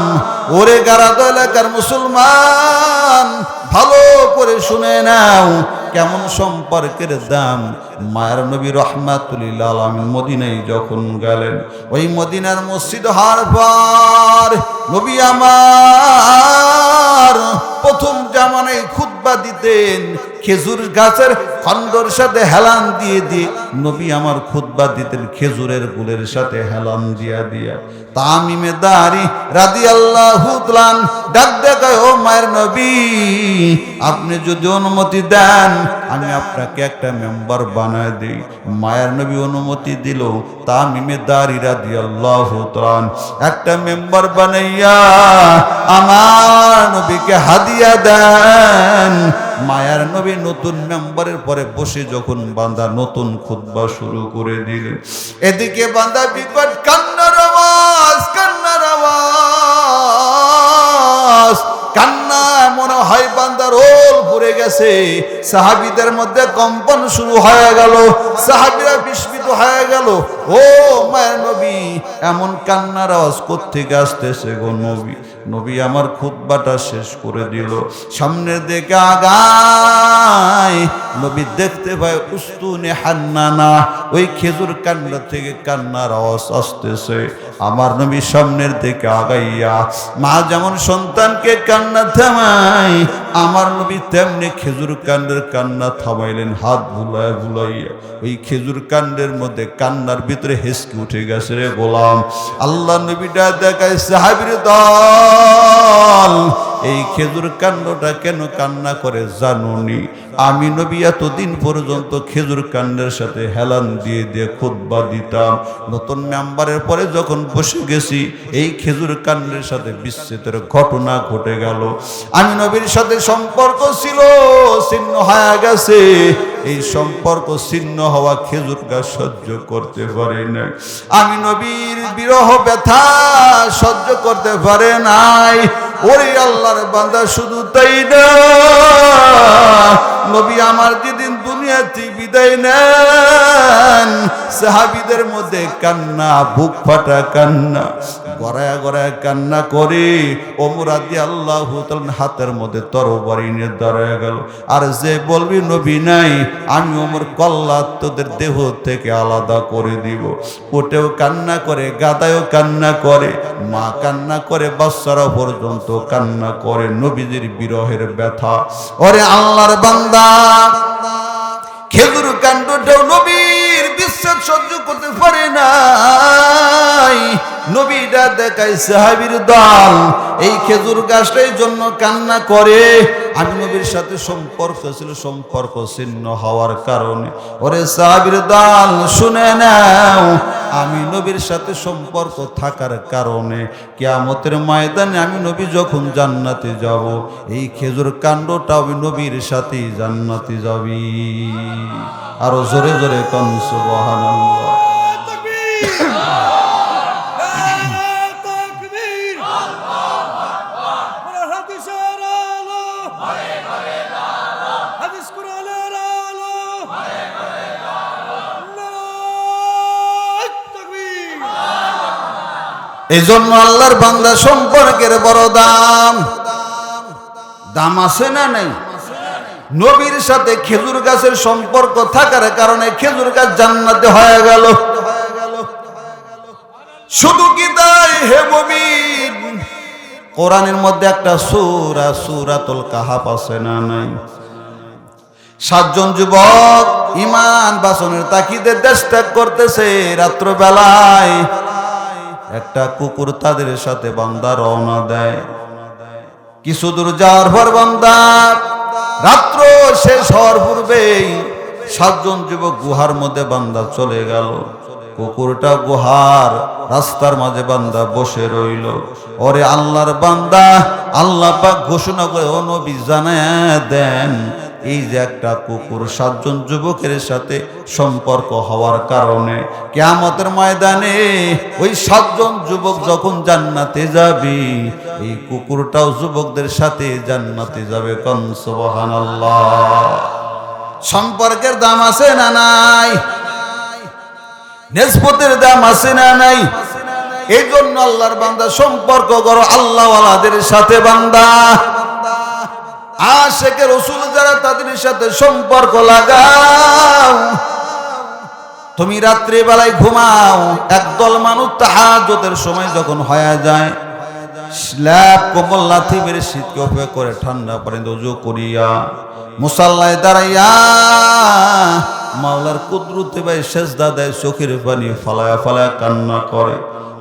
ওরে গারাদ এলাকার মুসলমান, ভালো করে শুনে নাও, কেমন সম্পর্কের দাম। মায়ের নবী রাহমাতুল লিল আলামিন মদিনায় যখন গেলেন, ওই মদিনার মসজিদ হওয়ার পর নবী আমার প্রথম জামানায় খুতবা দিতেন, খেজুর গাছের খণ্ডর সাথে হেলান দিয়ে দিয়ে নবী আমার খুতবা দিতেন, খেজুরের গুলের সাথে হেলান দিয়া দিয়া। তামিমে দারি রাদিয়াল্লাহু তাআলা ডাক দেখায়, ও মায়ের নবী, আপনি যদি অনুমতি দেন, আমি আপনাকে একটা মেম্বার বানায় দিই। মায়ের নবী অনুমতি দিল। তামিমে দারি রাদিয়াল্লাহু তাআলা একটা মেম্বার বানাইয়া আমার নবীকে হাদিয়া দেন। মায়ার নবী নতুন মেম্বারের পরে বসে যখন বান্দা নতুন খুতবা শুরু করে দিলেন, এদিকে বান্দা বিকট কান্নার আওয়াজ, কান্নার আওয়াজ, কান্না মনে হয় বান্দার রোল পুড়ে গেছে। সাহাবীদের মধ্যে কম্পন শুরু হয়ে গেল, সাহাবীরা বিস্মিত হয়ে গেল। ও মায়ের নবী, এমন কান্নার আওয়াজ কোত্থেকে আসতেছে গো নবী? নবী আমার খুতবাটা শেষ করে দিল, সামনের দিকে আগায়। নবী দেখতে পায় উস্তুনে হান্নানা, ওই খেজুর কান্না থেকে কান্নার আওয়াজ আসতেছে। আমার নবী সামনের দিকে আগাইয়া, মা যেমন সন্তানকে কান্না থামায়, আমার নবী তেমনি খেজুর কাণ্ডের কান্না থামাইলেন। হাত বুলায় বুলাইয়া ওই খেজুর কাণ্ডের মধ্যে কান্নার ভিতরে হেসকে উঠে গেছে রে গোলাম। আল্লাহ নবীটা দেখায়, সাহাবীর দল, এই খেজুর কাণ্ডটা কেন কান্না করে জানুনি? আমি নবী এতদিন পর্যন্ত খেজুর কাণ্ডের সাথে হেলান দিয়ে দিয়ে খুতবা দিতাম। নতুন মেম্বারের পরে যখন বসে গেছি, এই খেজুর কাণ্ডের সাথে বিচ্ছেদের ঘটনা ঘটে গেল। আমি নবীর সাথে সম্পর্ক ছিল, ছিন্ন হয়ে গেছে। এই সম্পর্ক ছিন্ন হওয়া খেজুর গাছ সহ্য করতে পারে না। আমি নবীর বিরহ ব্যথা সহ্য করতে পারে নাই। ওরে আল্লাহর বান্দা শুধু তাই না, নবী আমার যেদিন দুনিয়াতে বিদায় নেন সাহাবীদের মধ্যে কান্না, বুক ফাটা কান্না, গড়ায়া গড়ায়া কান্না করে। ওমর রাদিয়াল্লাহু তাআলা হাতের মধ্যে তরবারি নিয়ে দাঁড়ায় গেল। আর যে বলবি নবী নাই, আমি ওমর কল্লা তোদের দেহ থেকে আলাদা করে দিব। ওটেও কান্না করে, গাদায়ও কান্না করে, মা কান্না করে, বাচ্চারা পর্যন্ত কান্না করে নবীজির বিরহের ব্যথা। ওরে আল্লাহর বান্দা, খেজুর কাণ্ডটাও নবীর বিচ্ছেদ সহ্য করতে পারে নাই। নবীটা দেখায় সাহাবীর দল এই খেজুর গাছটার জন্য কান্না করে। আমি নবীর সাথে সম্পর্ক ছিল, সম্পর্ক ছিন্ন হওয়ার কারণে। ওরে সাহাবীর দল শুনে নাও, আমি নবীর সাথে সম্পর্ক থাকার কারণে কিয়ামতের ময়দানে আমি নবী যখন জান্নাতে যাব, এই খেজুর কাণ্ডটা আমি নবীর সাথে জান্নাতে যাবি। আরো জোরে জোরে কোন সুবহানাল্লাহ। এই জন্য আল্লাহর বান্দা সম্পর্কের বড় দাম। দাম আছে না নাই? নবীর সাথে খেজুর গাছের সম্পর্ক থাকার কারণে খেজুর গাছ জান্নাতে হয়ে গেল। শুধু কি তাই হে মুমিন, কোরআনের মধ্যে একটা সূরা, সূরাতুল কাহাফ আছে না নাই? 7 জন যুবক ঈমান বাঁচানোর তাকিদে দেশ ত্যাগ করতেছে। রাত্র বেলায় একটা কুকুর তাদের সাথে বান্দা রওনা দেয়। কিছু দূর যাওয়ার পর বান্দা রাত্র শেষ হওয়ার পূর্বেই 7 জন যুবক গুহার মধ্যে বান্দা চলে গেল। কুকুরটা গুহার রাস্তার মাঝে বান্দা বসে রইল। ওরে আল্লাহর বান্দা, আল্লাহ পাক ঘোষণা করে, ও নবী জানায় দেন, এই যে একটা কুকুর 7 জন যুবকের সাথে সম্পর্ক হওয়ার কারণে কিয়ামতের ময়দানে ওই 7 জন যুবক যখন জান্নাতে যাবে, এই কুকুরটাও যুবকদের সাথে জান্নাতে যাবে। কোন সুবহানাল্লাহ। সম্পর্কের দাম আছে না নাই? নিসবতের দাম আছে না নাই? এই জন্য আল্লাহর বান্দা সম্পর্ক করো আল্লাহওয়ালাদের সাথে। বান্দা আশিকে রাসূল যারা, তাদের সাথে সম্পর্ক লাগাও। তুমি রাত্রি বেলায় ঘুমাও, একদল মানুষ তাহাজ্জুদের সময় যখন হয়ে যায়, স্ল্যাব কম্বল লাথি মেরে শীতকে উপেক্ষা করে ঠান্ডা পানিতে ওযু করিয়া মুসাল্লায় দাঁড়াইয়া মাওলার কুদরতে ভাই সেজদা দেয়, চোখের পানি ফালায়া ফালায়া কান্না করে।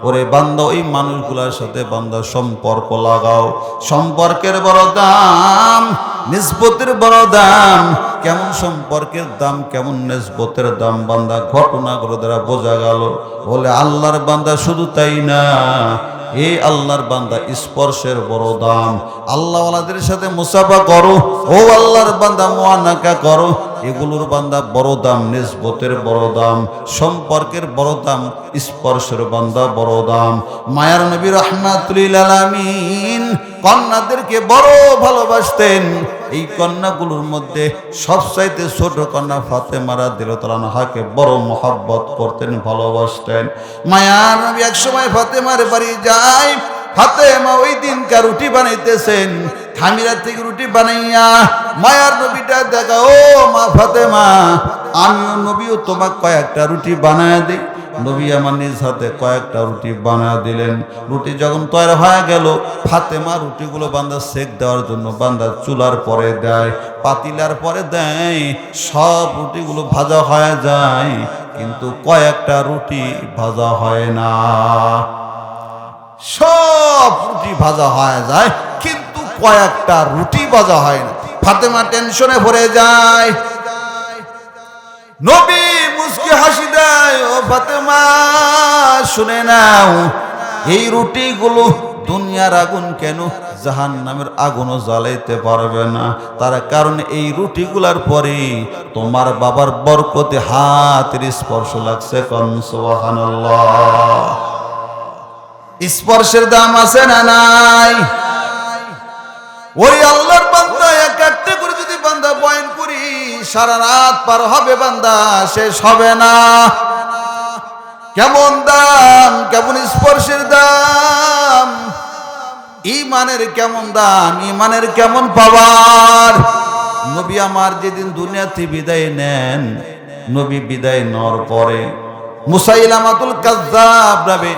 ওরে বান্দা, ওই মানুষগুলোর সাথে বান্দা সম্পর্ক লাগাও। সম্পর্কের বড় দাম, নিসবতের বড় দাম। কেমন সম্পর্কের দাম, কেমন নিসবতের দাম বান্দা ঘটনাগুলো দ্বারা বোঝা গেল। বলে আল্লাহর বান্দা শুধু তাই না, এই আল্লাহর বান্দা স্পর্শের বড় দাম। আল্লাহওয়ালাদের সাথে মুসাফা করো, ও আল্লাহর বান্দা মুআনাকা করো, এগুলোর বান্দা বড় দাম, নিসবতের বড় দাম, সম্পর্কের বড় দাম, স্পর্শের বান্দা বড় দাম। মায়ার নবী রাহমাতুল লিল আলামিন কন্যাদেরকে বড় ভালোবাসতেন। এই কন্যাগুলোর মধ্যে সবচাইতে ছোট কন্যা ফাতেমা রাদিয়াল্লাহু আনহাকে বড় মহব্বত করতেন, ভালোবাসতেন। মায়ার নবী এক সময় ফাতেমার বাড়ি যায়। ফাতেমা ওই দিনকার রুটি বানাইতেছেন, খামিরা থেকে রুটি বানাইয়া মায়ার নবীটা দেখা, ও মা ফাতেমা, আমিও নবীও তোমাকে কয়েকটা রুটি বানায় দিই। নবী আমার নিজ হাতে কয়েকটা রুটি বানায় দিলেন। রুটি যখন তৈরি হয়ে গেল, ফাতেমা রুটিগুলো বান্দা সেক দেওয়ার জন্য বান্দা চুলার পরে দেয়, পাতিলার পরে দেয়। সব রুটিগুলো ভাজা হয়ে যায়, কিন্তু কয়েকটা রুটি ভাজা হয় না। সব রুটি ভাজা হয়ে যায়, কিন্তু কয়েকটা রুটি ভাজা হয় না। ফাতেমা টেনশনে ভরে যায়। নবী মুস্কি হাসি দেয়, ও ফাতেমা শুনে নাও, এই রুটিগুলো দুনিয়ার আগুন কেন, জাহান্নামের আগুনও জ্বালাইতে পারবে না। তার কারণ এই রুটিগুলার পরে তোমার বাবার বরকতে হাতের স্পর্শ লাগছে। কোন সুবহানাল্লাহ। স্পর্শের দাম আছে না নাই? ওই আল্লাহর বান্দা এক একটা করে যদি বান্দা বয়ান করি সারা রাত পার হবে বান্দা, শেষ হবে না। কেমন দাম, কেমন স্পর্শের দাম, ঈমানের কেমন দাম, ঈমানের কেমন পাওয়ার। নবী আমার যেদিন দুনিয়াতে বিদায় নেন, নবী বিদায় নেওয়ার পরে মুসাইলামাতুল কাজ্জাব নামে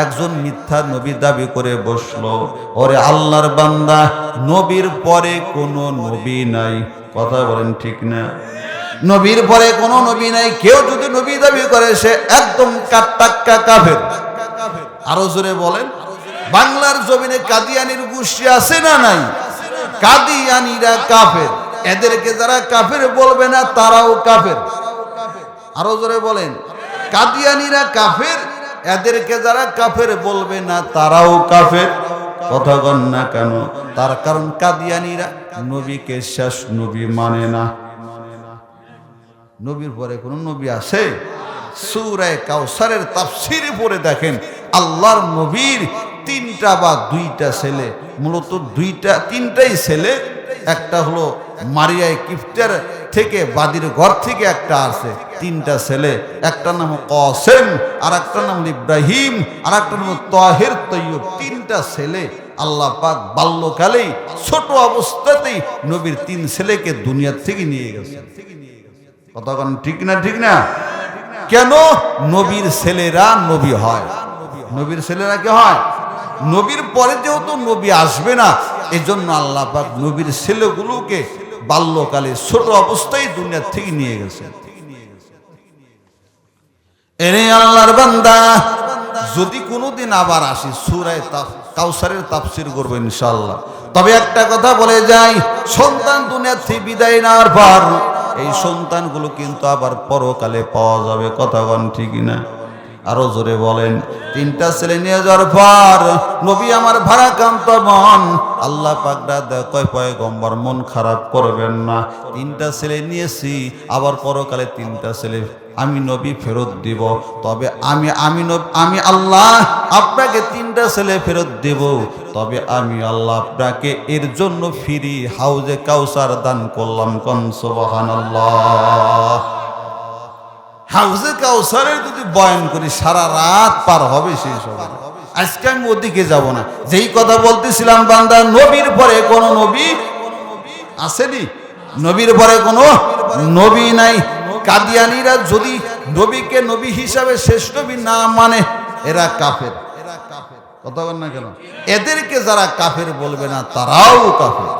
একজন মিথ্যা নবী দাবি করে বসলো। ওরে আল্লাহর বান্দা, নবীর পরে কোনো নবী নাই। কথা বলেন ঠিক না? নবীর পরে কোনো নবী নাই। কেউ যদি নবী দাবি করে সে একদম কাট্টাক্কা কাফের। আরো জোরে বলেন। বাংলার জমিনে কাদিয়ানির গোষ্ঠী আছে না নাই? কাদিয়ানিরা কাফের। এদেরকে যারা কাফের বলবে না তারাও কাফের। আরো জোরে বলেন। কাদিয়ানিরা কাফের, এদেরকে যারা কাফের বলবে না তারাও কাফের। কথা বল না কেন? তার কারণ কাদিয়ানিরা নবীকে শেষ নবী মানে না। নবীর পরে কোন নবী আছে? সূরা কাউসারের তাফসীরে পড়ে দেখেন, আল্লাহর নবীর তিনটা বা দুইটা ছেলে, মূলত তিনটাই ছেলে। একটা হলো মারিয়া কিফটের থেকে, বাদির ঘর থেকে একটা আছে। তিনটা ছেলে, একটা নাম কাসেম, আর একটা নাম ইব্রাহিম, আর একটা নাম তাহের তৈয়ব। তিনটা ছেলে আল্লাহ পাক বাল্যকালেই ছোট অবস্থাতেই নবীর তিন ছেলেকে দুনিয়া থেকে নিয়ে গেছে। কথা বলেন ঠিক না? ঠিক না? কেন? নবীর ছেলেরা নবী হয়। নবীর ছেলেরা কি হয়? নবীর পরে যেহেতু নবী আসবে না, এজন্য আল্লাহ পাক নবীর ছেলেগুলোকে বাল্যকালে ছোট অবস্থায় দুনিয়া থেকে নিয়ে গেছে। এরে আল্লাহর বান্দা, যদি কোনোদিন আবার আসি সূরা কাউসারের তাফসীর করব ইনশাআল্লাহ। তবে একটা কথা বলে যাই, সন্তান দুনিয়া থেকে বিদায় নেওয়ার পর এই সন্তানগুলো কিন্তু আবার পরকালে পাওয়া যাবে। কথা বলেন ঠিক না? আরো জোরে বলেন। তিনটা ছেলে নিয়ে যাওয়ার পর নবী আমার ভারাক্রান্ত মন, আল্লাহ পাক কয় পয়গম্বর মন খারাপ করবেন না, তিনটা ছেলে নিয়েছি, আবার পরকালে তিনটা ছেলে আমি নবী ফেরত দিব। তবে আমি আল্লাহ আপনাকে তিনটা ছেলে ফেরত দেব। তবে আমি আল্লাহ আপনাকে এর জন্য ফ্রি হাউজে কাউসার দান করলাম। কোন সুবহানাল্লাহ। হাউজে কাউসারের যদি বয়ান করি সারা রাত পার হবে, শেষ হবে না। আজকে আমি ওদিকে যাব না। যেই কথা বলতেছিলাম, বান্দা নবীর পরে কোন নবী আসেনি, নবীর পরে কোনো নবী নাই। কাদিয়ানিরা যদি নবীকে নবী হিসাবে শেষ নবী না মানে, এরা কাফের। কথা বল না কেন? এদেরকে যারা কাফের বলবে না তারাও কাফের।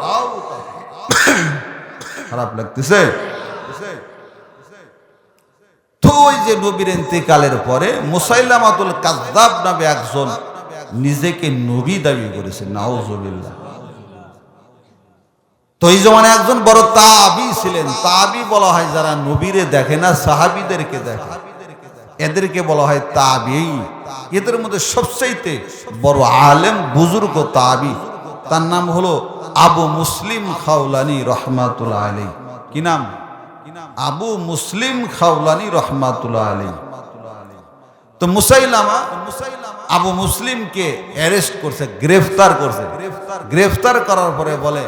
খারাপ লাগতেছে? তো ওই যে নবীর ইন্তেকালের পরে মুসাইলামাতুল কাজ্জাব নামে একজন নিজেকে নবী দাবি করেছে। নাউজুবিল্লাহ। তো এই জমানে একজন বড় তাবি ছিলেন। তাবি বলা হয় যারা নবীরে দেখে না, সাহাবীদেরকে দেখে, এদেরকে বলা হয় তাবি। এদের মধ্যে সবচাইতে বড় আলেম বুজুর্গ তাবি, তার নাম হলো আবু মুসলিম খাওলানি রহমাতুল্লাহ আলাইহি। কি নাম? আবু মুসলিম খাওলানি রহমাতুল্লাহ আলাইহি। তো মুসাইলামা আবু মুসলিমকে অ্যারেস্ট করছে, গ্রেফতার করছে। গ্রেফতার করার পরে বলে,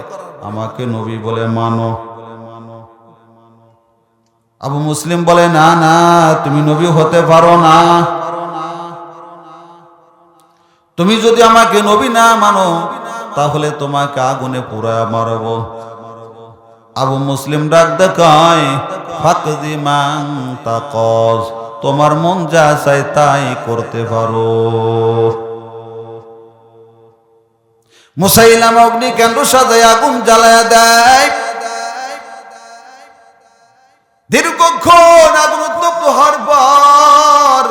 আমাকে নবী বলে মানো। আবু মুসলিম বলে, না না, তুমি নবী হতে পারো না। তুমি যদি আমাকে নবী না মানো তাহলে তোমাকে আগুনে পুড়ায় মারব। আবু মুসলিম ডাক দেখায়, ফাকদি মান তাকজ, তোমার মন যা চায় তাই করতে পারো। মুসাইলামা অগ্নিকাণ্ড সাজায় আগুন জ্বালায়া দেয়। দীর্ঘক্ষণ আগুন উত্তপ্ত হওয়ার পর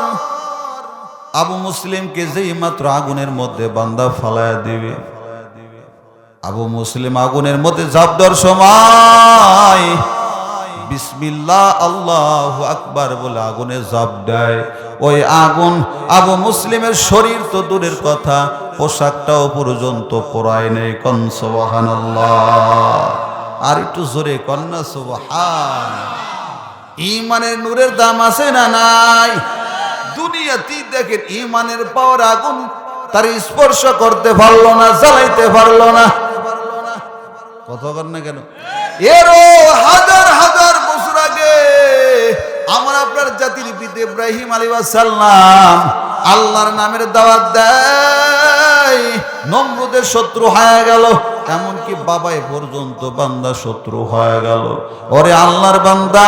আবু মুসলিমকে যেই মাত্র আগুনের মধ্যে বান্দা ফালায়া দিবে, আবু মুসলিম আগুনের মধ্যে ঝাঁপ দেওয়ার সময় বিসমিল্লাহ আল্লাহু আকবার বলে আগুনে ঝাঁপ দেয়। ওই আগুন আবু মুসলিমের শরীর তো দূরের কথা, পোশাকটাও পর্যন্ত পোড়ায় নেই। কোন সুবহানাল্লাহ। আর একটু জোরে কন্যা সুবহান। ঈমানের নূরের দাম আছে না নাই? দুনিয়াতে দেখেন ঈমানের পাওয়ার আগুন তার স্পর্শ করতে পারলো না, জ্বালাইতে পারলো না। কথা বলেন না কেন? এরও হাজার হাজার বছর আগে আমার আপনার জাতির পিতা ইব্রাহিম আলাইহিস সালাম আল্লাহর নামের দাওয়াত দেয়, নমরুদের শত্রু হয়ে গেল। এমনকি বাবাই পর্যন্ত বান্দা শত্রু হয়ে গেল। ওরে আল্লাহর বান্দা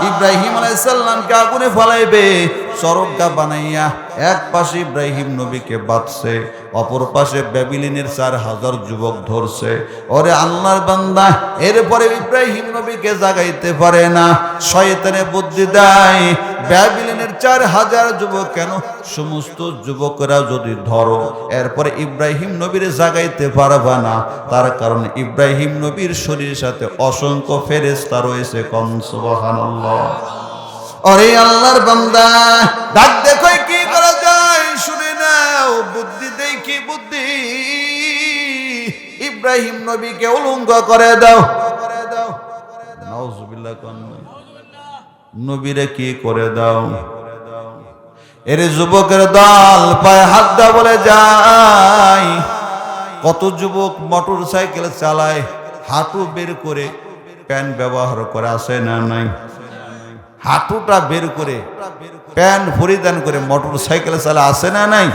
ইব্রাহিম আলাইহিস সালামকে আগুনে ফেলাইবে চরকা বানাইয়া, এক পাশে ইব্রাহিম নবীকে বাঁধছে, অপর পাশে ব্যাবিলনের 4000 যুবক ধরছে। ওরে আল্লাহর বান্দা এরপরে ইব্রাহিম নবীকে জাগাইতে পারে না, শয়তানে বুদ্ধি দেয় ব্যাবিলনের 4000 যুবক কেন, সমস্ত যুবকরা যদি ধরো এরপরে ইব্রাহিম নবীর জাগাইতে পারবা না। তার কারণ ইব্রাহিম নবীর শরীরের সাথে অসংখ্য ফেরেশতা রয়েছে। কোন সুবহানাল্লাহ। ওরে আল্লাহর বান্দা ডাক দেখো কি করা যায়, শুনে নাও, বুদ্ধি দেই কি বুদ্ধি। ইব্রাহিম নবীকে উলঙ্গ করে দাও। নাউজুবিল্লাহ। কোন নবীরে কি করে দাও? এর যুবকের দল পায়ে হাত দা বলে যায়। কত যুবক মোটর সাইকেল চালায়, হাঁটু বের করে প্যান ব্যবহার করে, আসে না নাই? হাঁটুটা বের করে প্যান পরিধান করে মোটর সাইকেল চালা, আসে না নাই?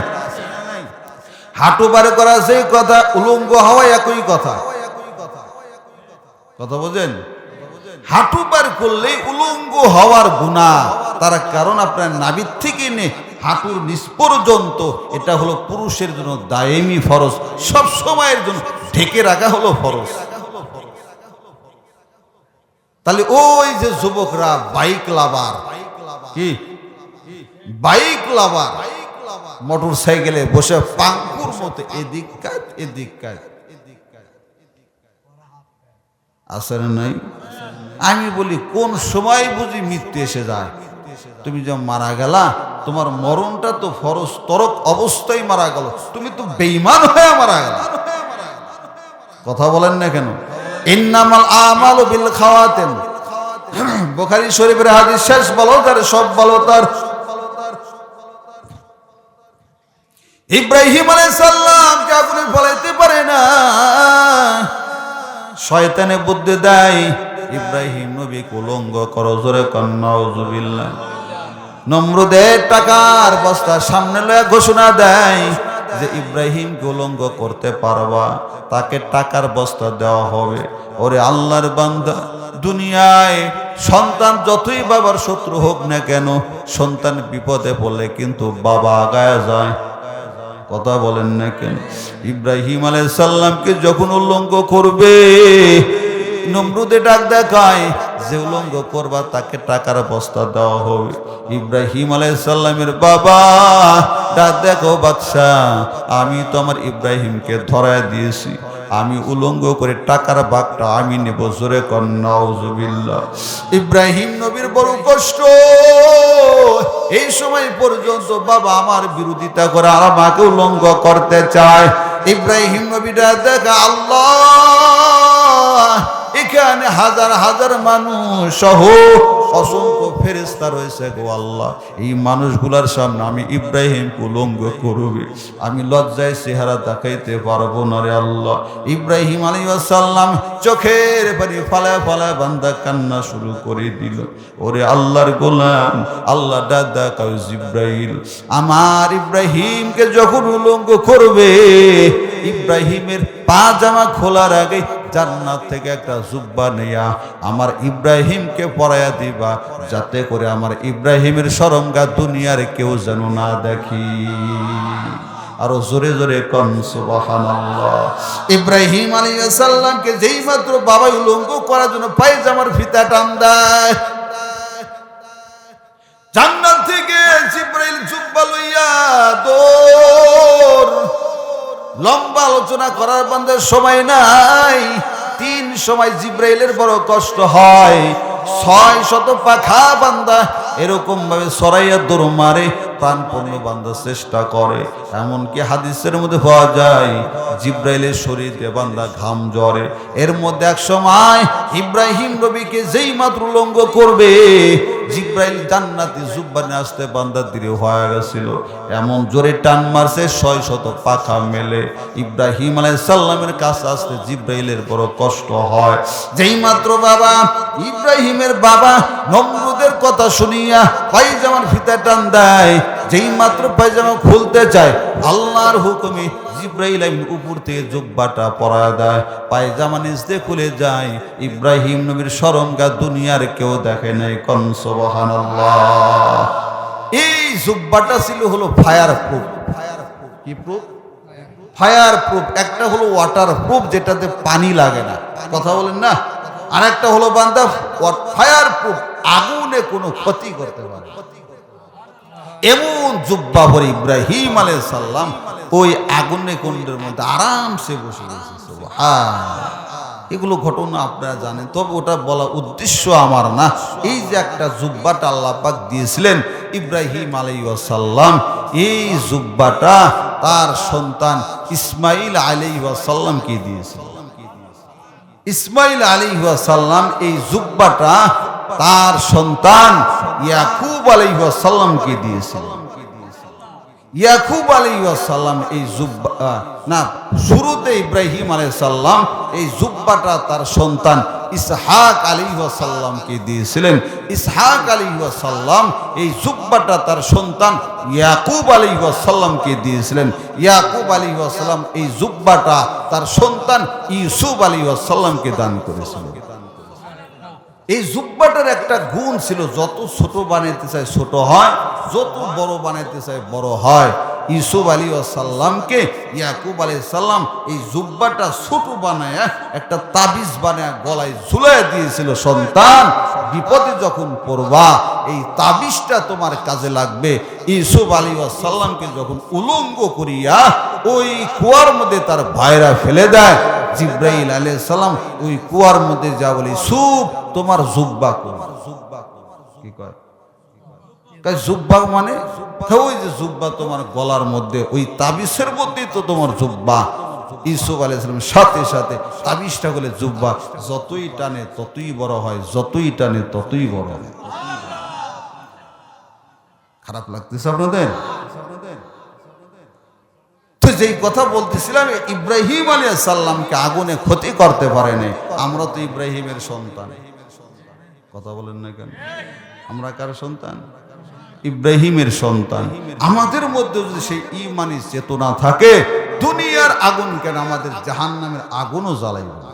হাঁটু বার করা সেই কথা, উলঙ্গ হওয়া একই কথা। কথা বোঝেন? হাঁটু বার করলেই উলঙ্গ হওয়ার গুনাহ। তার কারণ আপনার নাভির থেকে নে হাঁটুর নিচ পর্যন্ত এটা হলো পুরুষের জন্য দায়েমি ফরজ, সব সময়ের জন্য ঢেকে রাখা হলো ফরজ। তাহলে ওই যে যুবকরা বাইক লাভার, কি বাইক লাভার, মোটর সাইকেলে বসে পাঙ্কুর মতো এদিক কাজ এদিক কাজ, আছে না নাই? আমি বলি কোন সময় বুঝি মৃত্যু এসে যায়? তুমি যে মারা গেলা, তোমার মরণটা তো ফরজ তরক অবস্থায় মারা গেল, তুমি তো বেঈমান হয়ে মারা গেলা। কথা বলেন না কেন? ইন্নামাল আমালু বিল খাওয়াতিম, বুখারী শরীফের হাদিস। শেষ বলো তার, সব বলো তার। ইব্রাহিম আলাইহিস সালামকে আগুনে ফেলাইতে পারে না, শয়তানে বুদ্ধি দেয় ইব্রাহিম নবী উলঙ্গ করো। জোরে কান নাউজুবিল্লাহ। নমরুদের টাকার বস্তা সামনে লয়ে ঘোষণা দেয় যে ইব্রাহিমকে উলঙ্গ করতে পারবা, তাকে টাকার বস্তা দেওয়া হবে। ওরে আল্লাহর বান্দা, দুনিয়ায় সন্তান যতই বাবার শত্রু হোক না কেন, সন্তান বিপদে পড়লে কিন্তু বাবা আগায় যায়। কথা বলেন না কেন? ইব্রাহিম আলাইহিস সালামকে যখন উলঙ্গ করবে, নমরুদে ডাক দেখায় যে উলঙ্গ করবা তাকে টাকার বস্তা দেওয়া হবে। ইব্রাহিম আলাইহিস সালামের বাবা ডাক দেখো, বাদশা আমি তো আমার ইব্রাহিমকে ধরায় দিয়েছি, আমি উলঙ্গ করে টাকার বাগটা আমি নেব। জোরে কর নাউজুবিল্লাহ। ইব্রাহিম নবীর বড় কষ্ট, এই সময় পর্যন্ত বাবা আমার বিরোধিতা করে আর আমাকে উলঙ্গ করতে চায়। ইব্রাহিম নবী ডাক দেখা, আল্লাহ এখানে হাজার হাজার মানুষ সহ অসংখ্য ফেরেশতা রয়েছে গো আল্লাহ, এই মানুষগুলার সামনে আমি ইব্রাহিম উলঙ্গ করবে, আমি লজ্জায় চেহারা দেখাইতে পারবো না রে আল্লাহ। ইব্রাহিম আলাইহিস সালাম চোখের পানি ফালায় ফালায় বান্দা কান্না শুরু করে দিল। ওরে আল্লাহর গোলাম, আল্লাহ দাদা কয় জিব্রাইল, আমার ইব্রাহিমকে যখন উলঙ্গ করবে, ইব্রাহিমের পা জামা খোলার আগে জান্নাত থেকে একটা জুব্বা নিয়া আমার ইব্রাহিমকে পরাইয়া দিবা, যাতে করে আমার ইব্রাহিমের শরমগা দুনিয়ার কেউ যেন না দেখি। আরো জোরে জোরে কোন সুবহানাল্লাহ। ইব্রাহিম আলাইহিস সালামকে যেই মাত্র বাবা উলঙ্গ করার জন্য পায়জামার ফিতা টান দেয়, জান্নাত থেকে জিব্রাইল জুব্বা লইয়া দৌড়। লম্বা আলোচনা করার বান্দার সময় নাই। 3 সময় জিব্রাইলের বড় কষ্ট হয়, 600 পাখা বান্দা এরকম ভাবে সরাইয়া দৌড় মারে, প্রাণপূর্ণ বান্দা চেষ্টা করে। এমনকি হাদিসের মধ্যে পাওয়া যায় জিব্রাইলের শরীরে বান্দা ঘাম ঝরে। এর মধ্যে এক সময় ইব্রাহিম নবীকে যেই মাত্র উলঙ্গ করবে, জিব্রাইল জান্নাতি জুব্বা নিয়ে আসতে বান্দা দেরি হয়ে গেছিল। এমন জোরে টান মারছে 600 পাখা মেলে ইব্রাহিম আলাইহিস সালামের কাছে আসতে জিব্রাইলের বড় কষ্ট হয়। যেই মাত্র বাবা ইব্রাহিমের বাবা নমরুদের কথা শুনিয়া পায়জামার ফিতা টান দেয়, যেই মাত্র পায়জামা খুলতে চায় আল্লাহর হুকুমে জিব্রাইল উপর থেকে জুব্বাটা পরায় দেয়, পায়জামা নিচ দিয়ে খুলে যায়। ইব্রাহিম নবীর শরমগা দুনিয়ার কেউ দেখে নাই। কোন সুবহানাল্লাহ। এই জুব্বাটা ছিল হলো ফায়ার প্রুফ। কি প্রুফ? Fire proof. একটা হলো ওয়াটার প্রুফ, যেটাতে পানি লাগে না, কথা বলেন না। আর একটা হলো বান্দা ফায়ার প্রুফ, আগুনে কোনো ক্ষতি করতে পারে। এমন জুব্বা পরে ইব্রাহিম আলাইহিস সালাম ওই আগুনে কুণ্ডের মধ্যে আরামসে বসে গেছে। সুবহানাল্লাহ। এগুলো ঘটনা আপনারা জানেন, তবে ওটা বলা উদ্দেশ্য আমার না। এই যে একটা জুব্বাটা আল্লাহ পাক দিয়েছিলেন ইব্রাহিম আলাইহিস সালাম, এই জুব্বাটা তার সন্তান ইসমাইল আলাইহিস সালামকে দিয়েছিলেন। ইসমাইল আলাইহিস সালাম এই জুব্বাটা তার সন্তান ইয়াকুব আলাইহিস সালামকে দিয়েছিলেন। ইয়াকুব আলাইহিস সালাম এই জুব্বা না, শুরুতে ইব্রাহিম আলাইহিস সালাম এই জুব্বাটা তার সন্তান ইসহাক আলাইহিস সালামকে দিয়েছিলেন। ইসহাক আলাইহিস সালাম এই জুব্বাটা তার সন্তান ইয়াকুব আলাইহিস সালামকে দিয়েছিলেন। ইয়াকুব আলাইহিস সালাম এই জুব্বাটা তার সন্তান ইউসুফ আলাইহিস সালামকে দান করেছিলেন। এই জুব্বাটার একটা গুণ ছিল, যত ছোট বানাইতে চায় ছোট হয়, যত বড় বানাইতে চায় বড় হয়। ইউসুফ আলাইহিস সালামকে ইয়াকুব আলাইহিস সালাম এই জুব্বাটা ছোট বানায় একটা তাবিজ বানায় গলায় ঝুলাইয়া দিয়েছিল, সন্তান বিপদে যখন পড়বা এই তাবিজটা তোমার কাজে লাগবে। ইউসুফ আলাইহিস সালামকে যখন উলঙ্গ করিয়া ওই কুয়ার মধ্যে তার ভাইরা ফেলে দেয়, জিব্রাইল আলাইহিস সালাম ওই কুয়ার মধ্যে যা বলে, ইউসুফ তোমার জুব্বা কোন? কি কয়? জুব্বা মানে ওই যে জুব্বা তোমার গলার মধ্যে, ওই তাবিজের মধ্যেই তো তোমার জুব্বা। ইউসুফ আলাইহিস সালামের সাথে সাথে তাবিজটা বলে জুব্বা যতই টানে ততই বড় হয়, যতই টানে ততই বড় হয়। খারাপ লাগতেছে আপনাদের? তো যেই কথা বলতেছিলাম, ইব্রাহিম আলাইহিস সালামকে আগুনে ক্ষতি করতে পারে নাই। আমরা তো ইব্রাহিমের সন্তান, কথা বলেন না কেন? আমরা কার সন্তান? ইব্রাহিমের সন্তান। আমাদের মধ্যে যদি সেই ঈমানি চেতনা থাকে, দুনিয়ার আগুন কেন, আমাদের জাহান্নামের আগুনও জ্বালাইব না।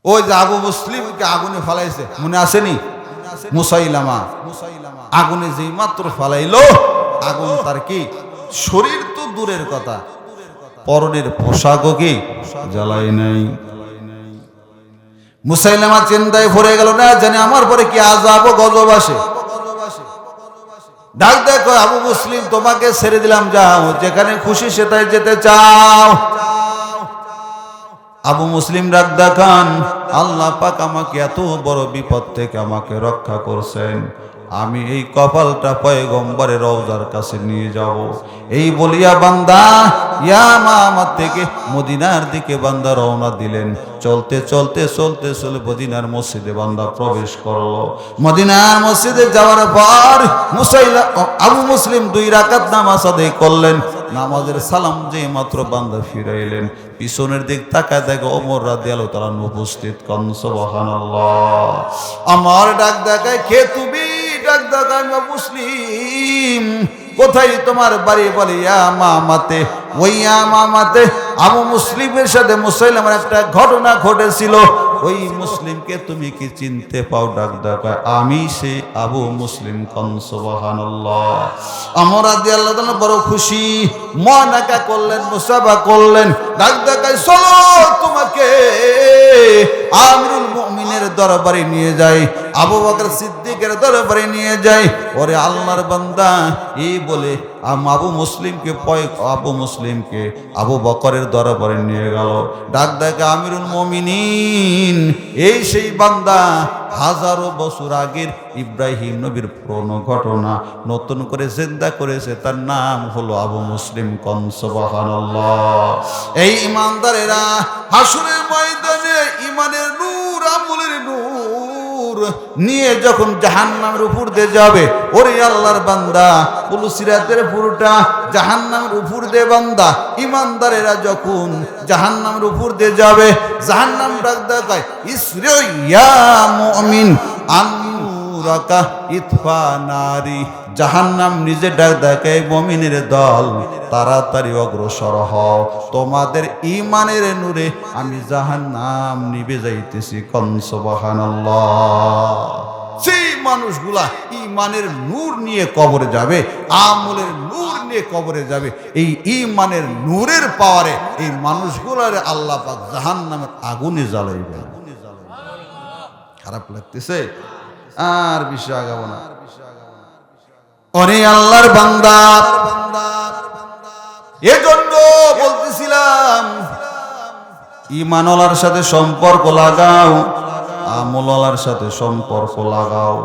ওই যে আবু মুসলিমকে আগুনে ফালাইছে, মনে আসেনি? মুসাইলামা আগুনে যেই মাত্র ফালাইলো, আগুন তার কি শরীর তো দূরের কথা, পরনের পোশাকও কি জ্বালাই নাই। মুসাইলামা চিন্তায় ভরে গেল, না জানি আমার পরে কি আযাব গজব আসে। ডাক দেখো, আবু মুসলিম তোমাকে ছেড়ে দিলাম, যাও যেখানে খুশি সেটাই যেতে চাও। আবু মুসলিম ডাক দেখান, আল্লাহ পাক আমাকে এত বড় বিপদ থেকে আমাকে রক্ষা করছেন, আমি এই কপালটা পয়গম্বরের রওজার কাছে নিয়ে যাব। এই বলিয়া বান্দা ইয়ামামা থেকে মদিনার দিকে বান্দা রওনা দিলেন। চলতে চলতে চলতে চলে মদিনার মসজিদে বান্দা প্রবেশ করলো। মদিনার মসজিদে যাওয়ার পর আবু মুসলিম 2 রাকাত নামাজ আদায় করলেন। নামাজের সালাম যে মাত্র বান্দা ফিরাইলেন, পিছনের দিক তাকায় দেখে ওমর রাদিয়াল্লাহু তাআলা উপস্থিত। কোন সুবহানাল্লাহ। আমার ডাক দেখায়, কে তুমি? ডাক দেখায় মুসলিম। কোথায় তোমার বাড়ি? বলে ইয়ামামাতে। ওই ইয়ামামাতে আবু মুসলিমের সাথে মুসাইলামার একটা ঘটনা ঘটেছিল, ওই মুসলিমকে তুমি কি চিনতে পাও? ডাক দেখায়, আমি সেই আবু মুসলিম। কোন সুবহানাল্লাহ। ওমর রাদিয়াল্লাহু তাআলা বড় খুশি, মুআনাকা করলেন, মুসাফা করলেন। ডাক দেখায়, চলো তোমাকে আমিরুল মুমিনের দরবারে নিয়ে যাই, আবু বকর সিদ্দিকের দরবারে নিয়ে যাই। ওরে আল্লাহর বান্দা, এই বলে আবু মুসলিমকে আবু বকরের দরবারে নিয়ে গেল। ডাক দেখে আমিরুল মুমিনিন, এই সেই বান্দা হাজারো বছর আগের ইব্রাহিম নবীর পুরনো ঘটনা নতুন করে জিন্দা করেছে, তার নাম হলো আবু মুসলিম। কোন সুবহানাল্লাহ। এই ইমানদারেরা হাসরের ময়দানে ইমানের নূর নিয়ে যখন জাহান্নামের উপর দিয়ে যাবে, ওরে আল্লাহর বান্দা, পুলসিরাতের পুরোটা জাহান্নামের উপর দিয়ে বান্দা ইমানদারেরা যখন জাহান্নামের উপর দিয়ে যাবে, জাহান্নাম ডাক দেখায়, ইসরে ইয়া মুমিন আনরাকা ইতফা নারি। জাহান্নাম নিজে ডাক দেখায়, মুমিনের দল তাড়াতাড়ি অগ্রসর হও, তোমাদের ঈমানের নূরে আমি জাহান্নাম নিভে যাইতেছি। কোন সুবহানাল্লাহ। সেই মানুষগুলা ঈমানের নূর নিয়ে কবরে যাবে, আমলের নূর নিয়ে কবরে যাবে। এই ঈমানের নূরের পাওয়ারে এই মানুষগুলার আল্লাহ পাক জাহান্নামের আগুনে জ্বালাইবে। খারাপ লাগতেছে? আর বেশি আগাবো না। ওরে আল্লাহর বান্দা, এজন্য বলতেছিলাম ঈমানওয়ালার সাথে সম্পর্ক লাগাও, আমলওয়ালার সাথে সম্পর্ক লাগাও।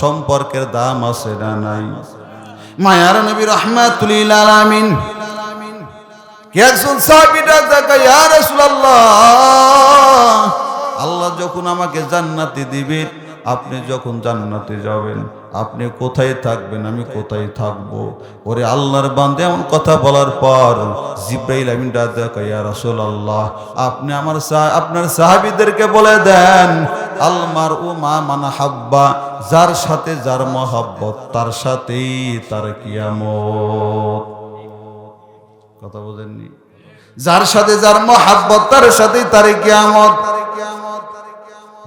সম্পর্কের দাম আছে না নাই? মায়ার নবী রাহমাতুল লিল আলামিন কে একজন সাহাবী ডাক দেয়, ইয়া রাসূলুল্লাহ, আল্লাহ যখন আমাকে জান্নাতে দিবে, আপনি যখন জান্নাতে যাবেন, আপনি কোথায় থাকবেন, আমি কোথায় থাকবো? ওরে আল্লাহর বান্দা এমন কথা বলার পর জিবরাইল আমিন ডাক দেয়, ইয়া রাসূলুল্লাহ, আপনি আপনার সাহাবীদেরকে বলে দেন, আল মারউ মা মান হাব্বা, যার সাথে যার মহব্বত তার সাথেই তার কিয়ামত। কথা বোঝেননি? যার সাথে যার মহব্বত তার সাথেই তার কিয়ামত।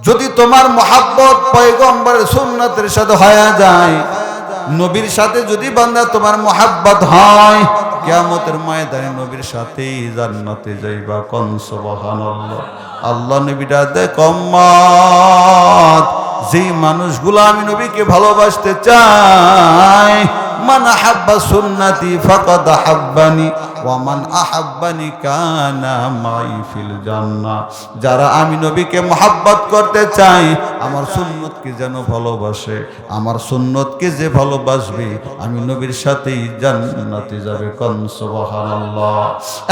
যদি তোমার মহব্বত পয়গম্বরের সুন্নতের সাথে হয়ে যায়, নবীর সাথে যদি বান্দা তোমার মহব্বত হয়, কিয়ামতের ময়দানে নবীর সাথেই জান্নাতে যাইবা। কোন সুবহানাল্লাহ। আল্লাহ নবীটা দেখ, উম্মত, যেই মানুষগুলো আমি নবীকে ভালোবাসতে চাই, মান আহাব্বা সুন্নতি ফাকাদ আহাব্বানি ওয়া মান আহাব্বানি কানা মাই ফিল জান্নাহ। যারা আমি নবীকে মহব্বত করতে চাই, আমার সুন্নতকে যেন ভালোবাসে, আমার সুন্নতকে যে ভালোবাসবে আমি নবীর সাথেই জান্নাতে যাবে। কোন সুবহানাল্লাহ।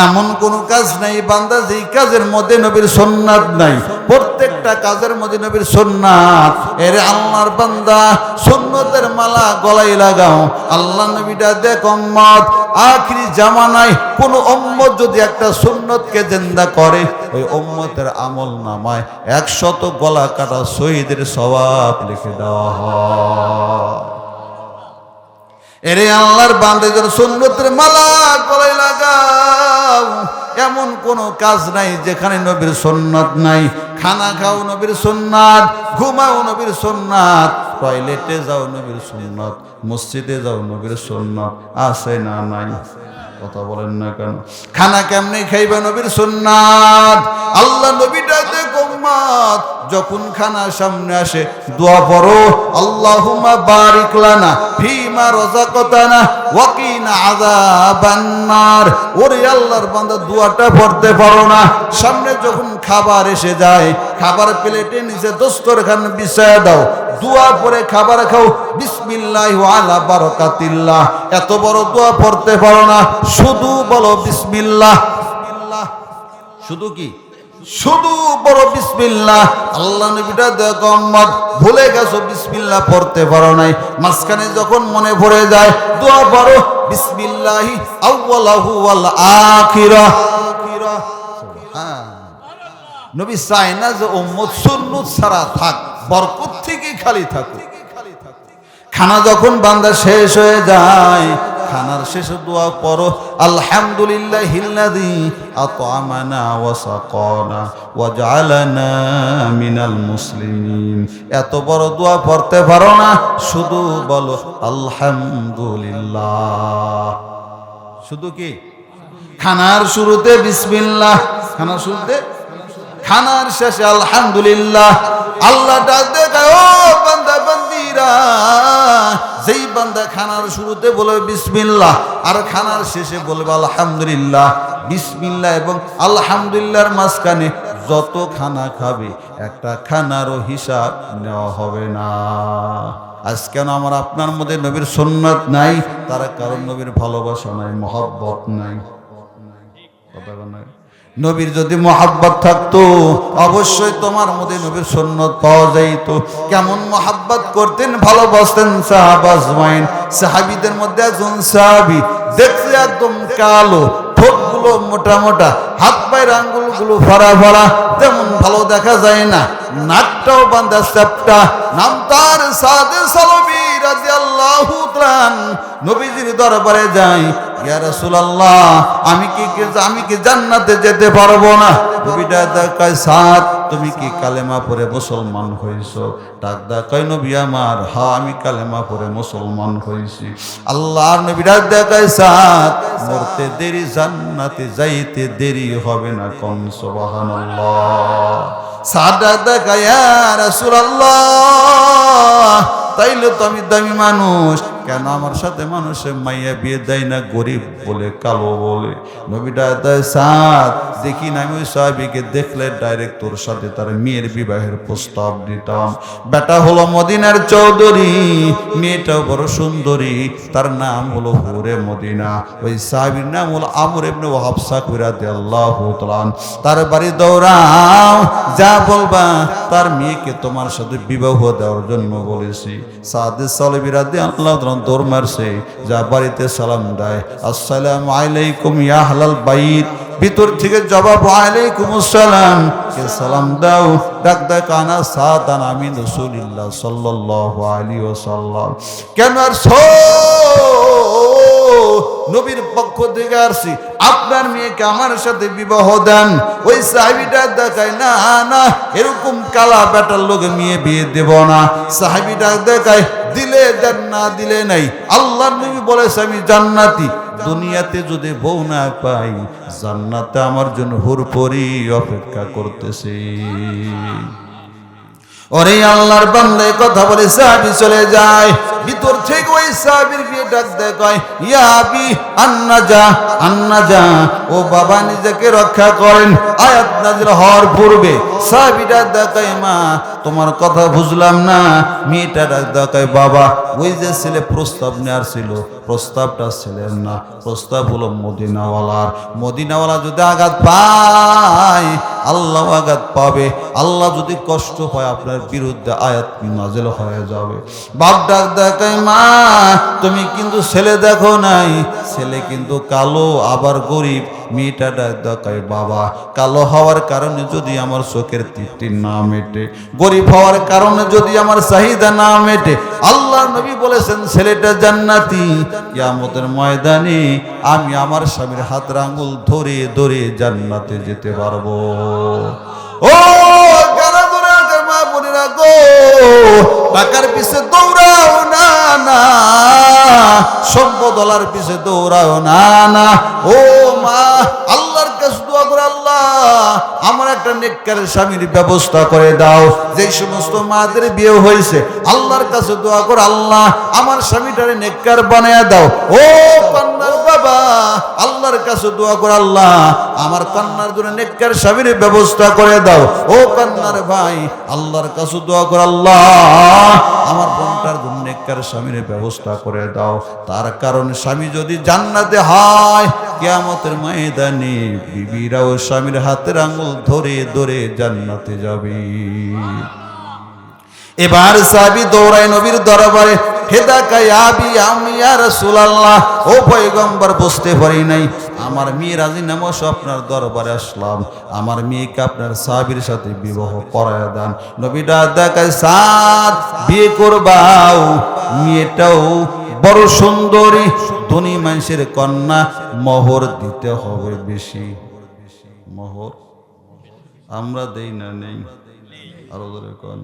এমন কোন কাজ নাই বান্দা যেই কাজের মধ্যে নবীর সুন্নাত নাই। প্রত্যেকটা কাজের মধ্যে নবীর সুন্নাত। এর আল্লাহর বান্দা, সুন্নতের মালা গলায় লাগাও। আল্লাহ নবীটা দেখ, উম্মত, আখিরি জামানায় কোন উম্মত যদি একটা সুন্নতকে জিন্দা করে, ওই উম্মতের আমল নামায় 100 গলা কাটা শহীদের সওয়াব লিখে দেওয়া হয়। এরে আল্লাহর বান্দা, যেন সুন্নতের মালা গলায় লাগাও। এমন কোন কাজ নাই যেখানে নবীর সুন্নাত নাই। খানা খাও নবীর সুন্নাত, ঘুমাও নবীর সুন্নাত, টয়লেটে যাও নবীর সুন্নাত, মসজিদে যাও নবীর সুন্নাত। আছে না নাই? কথা বলেন না কেন? খানা কেমনে খাইবা নবীর সুন্নাত। আল্লাহ নবীটা দেখো, উম্মত, যখন খানা সামনে আসে দোয়া পড়ো, আল্লাহুম্মা বারিক লানা ফিমা রাযাকাতানা ওয়া কিনা আযাবান নার। ওরে আল্লাহর বান্দা, দোয়াটা পড়তে পারো না, সামনে যখন খাবার এসে যায়, খাবার প্লেটে নিচে দস্তরখান বিছায়া দাও, দোয়া পড়ে খাবার খাও, বিসমিল্লাহি ওয়া আলা বারাকাতিল্লাহ। এত বড় দোয়া পড়তে পারো না, শুধু বলো বিসমিল্লাহ। শুধু কি? শুধু বড় বিসমিল্লাহ। আল্লাহ নবীটা দেখো, উম্মত, ভুলে গেছো, বিসমিল্লাহ পড়তে পারো নাই। মাঝখানে যখন মনে পড়ে যায়, দোয়া পড়ো, বিসমিল্লাহি আউয়ালাহু ওয়াল আখিরা। নবী চায় না যে উম্মত সুন্নত ছাড়া থাক, বরকত থেকে খালি থাকুক। খানা যখন বান্দা শেষ হয়ে যায়, খানার শেষে দোয়া পড়ো, আলহামদুলিল্লাহিল্লাযী আত'আমানা ওয়া সাকানা ওয়া জা'আলানা মিনাল মুসলিমিন। এত বড় দোয়া পড়তে পারো না, শুধু বলো আলহামদুলিল্লাহ। শুধু কি? খানার শুরুতে বিসমিল্লাহ, খানার শুরুতে, খানার শেষে আলহামদুলিল্লাহ। আল্লাহ ডাক দেখায়, ও বান্দা বান্দিরা, যেই বান্দা খানার শুরুতে বলবে বিসমিল্লাহ আর খানার শেষে বলবে আলহামদুলিল্লাহ, বিসমিল্লাহ এবং আলহামদুলিল্লাহর মাঝখানে যত খানা খাবে একটা খানারও হিসাব নেওয়া হবে না। আজ কেন আমার আপনার মধ্যে নবীর সুন্নাত নাই? তার কারণ নবীর ভালোবাসা নাই, মহব্বত নাই। কথা বলে নবীর যদি মোহাব্বত থাকতো অবশ্যই তোমার মধ্যে নবীর সুন্নত পাওয়া যাইত। কেমন মোহাব্বত করতেন, ভালোবাসতেন সাহাবা আজমাইন। সাহাবীদের মধ্যে একজন সাহাবী দেখতে একদম কালো, ঠোঁটগুলো মোটা মোটা, হাত পায়ের আঙ্গুলগুলো ফরা ফরা, তেমন ভালো দেখা যায় না, নাকটাও বাঁধা চ্যাপ্টা। নাম তার সাদে সালবী রাদিয়াল্লাহু তাআলা। নবীজির দরবারে যাই, ইয়া রাসূলুল্লাহ আমি কি জান্নাতে যেতে পারবো না? নবীটা দেখায় সাদ, তুমি কি কালেমা পড়ে মুসলমান হইছো? ডাক দেখায় নবী আমার, হ্যাঁ আমি কালেমা পড়ে মুসলমান হইছি। আল্লাহর নবীরা দেখায় সাদ, মরতে দেরি জান্নাতে যাইতে দেরি হবে না, কোন সুবহানাল্লাহ। সাদ দেখায় ইয়া রাসূলুল্লাহ, তাইলে তো আমি দামি মানুষ, কেন আমার সাথে মানুষের মাইয়া বিয়ে দেয় না, গরিব বলে, কালো বলে? নবীটা দেয় সাদ, দেখি না আমি ওই সাহাবীকে দেখলে ডাইরেক্ট তোর সাথে তার মেয়ের বিবাহের প্রস্তাব দিতাম। বেটা হলো মদিনার চৌধুরী, মেয়েটাও বড় সুন্দরী, তার নাম হলো হুরে মদিনা। ওই সাহাবীর নাম হলো আমর ইবনে ওয়াহাব সাকুরি রাদিয়াল্লাহু তাআলা। তার বাড়ি দৌড়াও, যা বলবা তার মেয়েকে তোমার সাথে বিবাহ দেওয়ার জন্য বলেছি। সাদে সালবী রাদিয়াল্লাহু তাআলা দৌড় মারছে, যা বাড়িতে সালাম দেয়, আসসালামু আলাইকুম ইয়া আহলাল বাইত। ভিতর থেকে জবাব, ওয়ালাইকুম আসসালাম। কে সালাম দাও? ডাক দেয় কানা সাদান আমিন রাসূলুল্লাহ সাল্লাল্লাহু আলাইহি ওয়াসাল্লাম। কেন আসছো? নবীর পক্ষ থেকে আসছি, আপনার মেয়েকে আমার সাথে বিবাহ দেন। ওই সাহাবীটা দেখায় না না, এরকম কালা বেটার লোকে মেয়ে বিয়ে দেব না। সাহাবীটা দেখায় দিলে দেন, না দিলে নাই। আল্লাহর নবী বলেছে আমি জান্নাতি, দুনিয়াতে যদি বউ না পাই, জান্নাতে আমার জন্য হুরপরি অপেক্ষা করতেছে। ওরে আল্লাহর বান্দা কথা বলে সাহাবী চলে যায়। ভিতর থেকে ওই সাহাবীর বিয়ে ডাক দেয়, ইয়া আবি আন্নাজা, ও বাবা নিজেকে রক্ষা করেন। আয়াত নাযিল হওয়ার পূর্বে সাহাবীটা দেখায়, মা তোমার কথা বুঝলাম না। মেয়েটা ডাক দেখায়, বাবা ওই যে ছেলে প্রস্তাব নেওয়ার ছিল, প্রস্তাবটা ছেলের না, প্রস্তাব হলো মদিনাওয়ালার। মদিনাওয়ালা যদি আঘাত পায়, আল্লাহ আঘাত পাবে। আল্লাহ যদি কষ্ট পায়, আপনার বিরুদ্ধে আয়াত নাযিল হয়ে যাবে। বাপ ডাক দেখায়, মা তুমি কিন্তু ছেলে দেখো নাই, ছেলে কিন্তু কালো আবার গরিব। মেয়েটা ডাক দেখায়, বাবা কালো হওয়ার কারণে যদি আমার চোখের তৃপ্তি না মেটে, গরিব হওয়ার কারণে যদি আমার চাহিদা না মেটে, আল্লাহর নবী বলেছেন ছেলেটা জান্নাতি। কিয়ামতের ময়দানে আমি আমার স্বামীর হাতের আঙ্গুল ধরে ধরে জান্নাতে যেতে পারবো। ও মা বোনেরা গো, টাকার পিছে দৌড়াও না না, সম্পদলার পিছে দৌড়াও না না। ও মা, আল্লাহর কাছে দোয়া করে, আল্লাহ আমার একটা নেককার স্বামীর ব্যবস্থা করে দাও। যেই সমস্ত মাদের বিয়ে হয়েছে, আল্লাহর কাছে দোয়া করে, আল্লাহ আমার স্বামীটারে নেককার বানায়া দাও। ও কন্যার বাবা, আল্লাহর কাছে দোয়া করে, আল্লাহ আমার কন্যার জন্য নেককার স্বামীর ব্যবস্থা করে দাও। ও কন্যার ভাই, আল্লাহর কাছে দোয়া করে, আল্লাহ আমার বোনটার জন্য নেককার স্বামীর ব্যবস্থা করে দাও। তার কারণ স্বামী যদি জান্নাতে হয়, কিয়ামতের ময়দানে বিবিরাও স্বামীর হাতের আঙ্গুল ধরে ধরে জান্নাতে যাবে। এবার সাহাবী দৌড়ায় নবীর দরবারে, হেদাকায় আবি আমি ইয়া রাসূলুল্লাহ, ও পয়গম্বর বুঝতে পারি নাই, আমার মেয়ে রাজিনামা আপনার দরবারে আসলাম, আমার মেয়েকে আপনার সাহাবীর সাথে বিবাহ করায় দেন। নবীটা দেখায়, সাদ বিয়ে করবাও, মেয়েটাও বড় সুন্দরী, ধনী মানুষের কন্যা, মোহর দিতে হবে বেশি। মোহর আমরা দেই না, নেই? আরো ধরে কোন,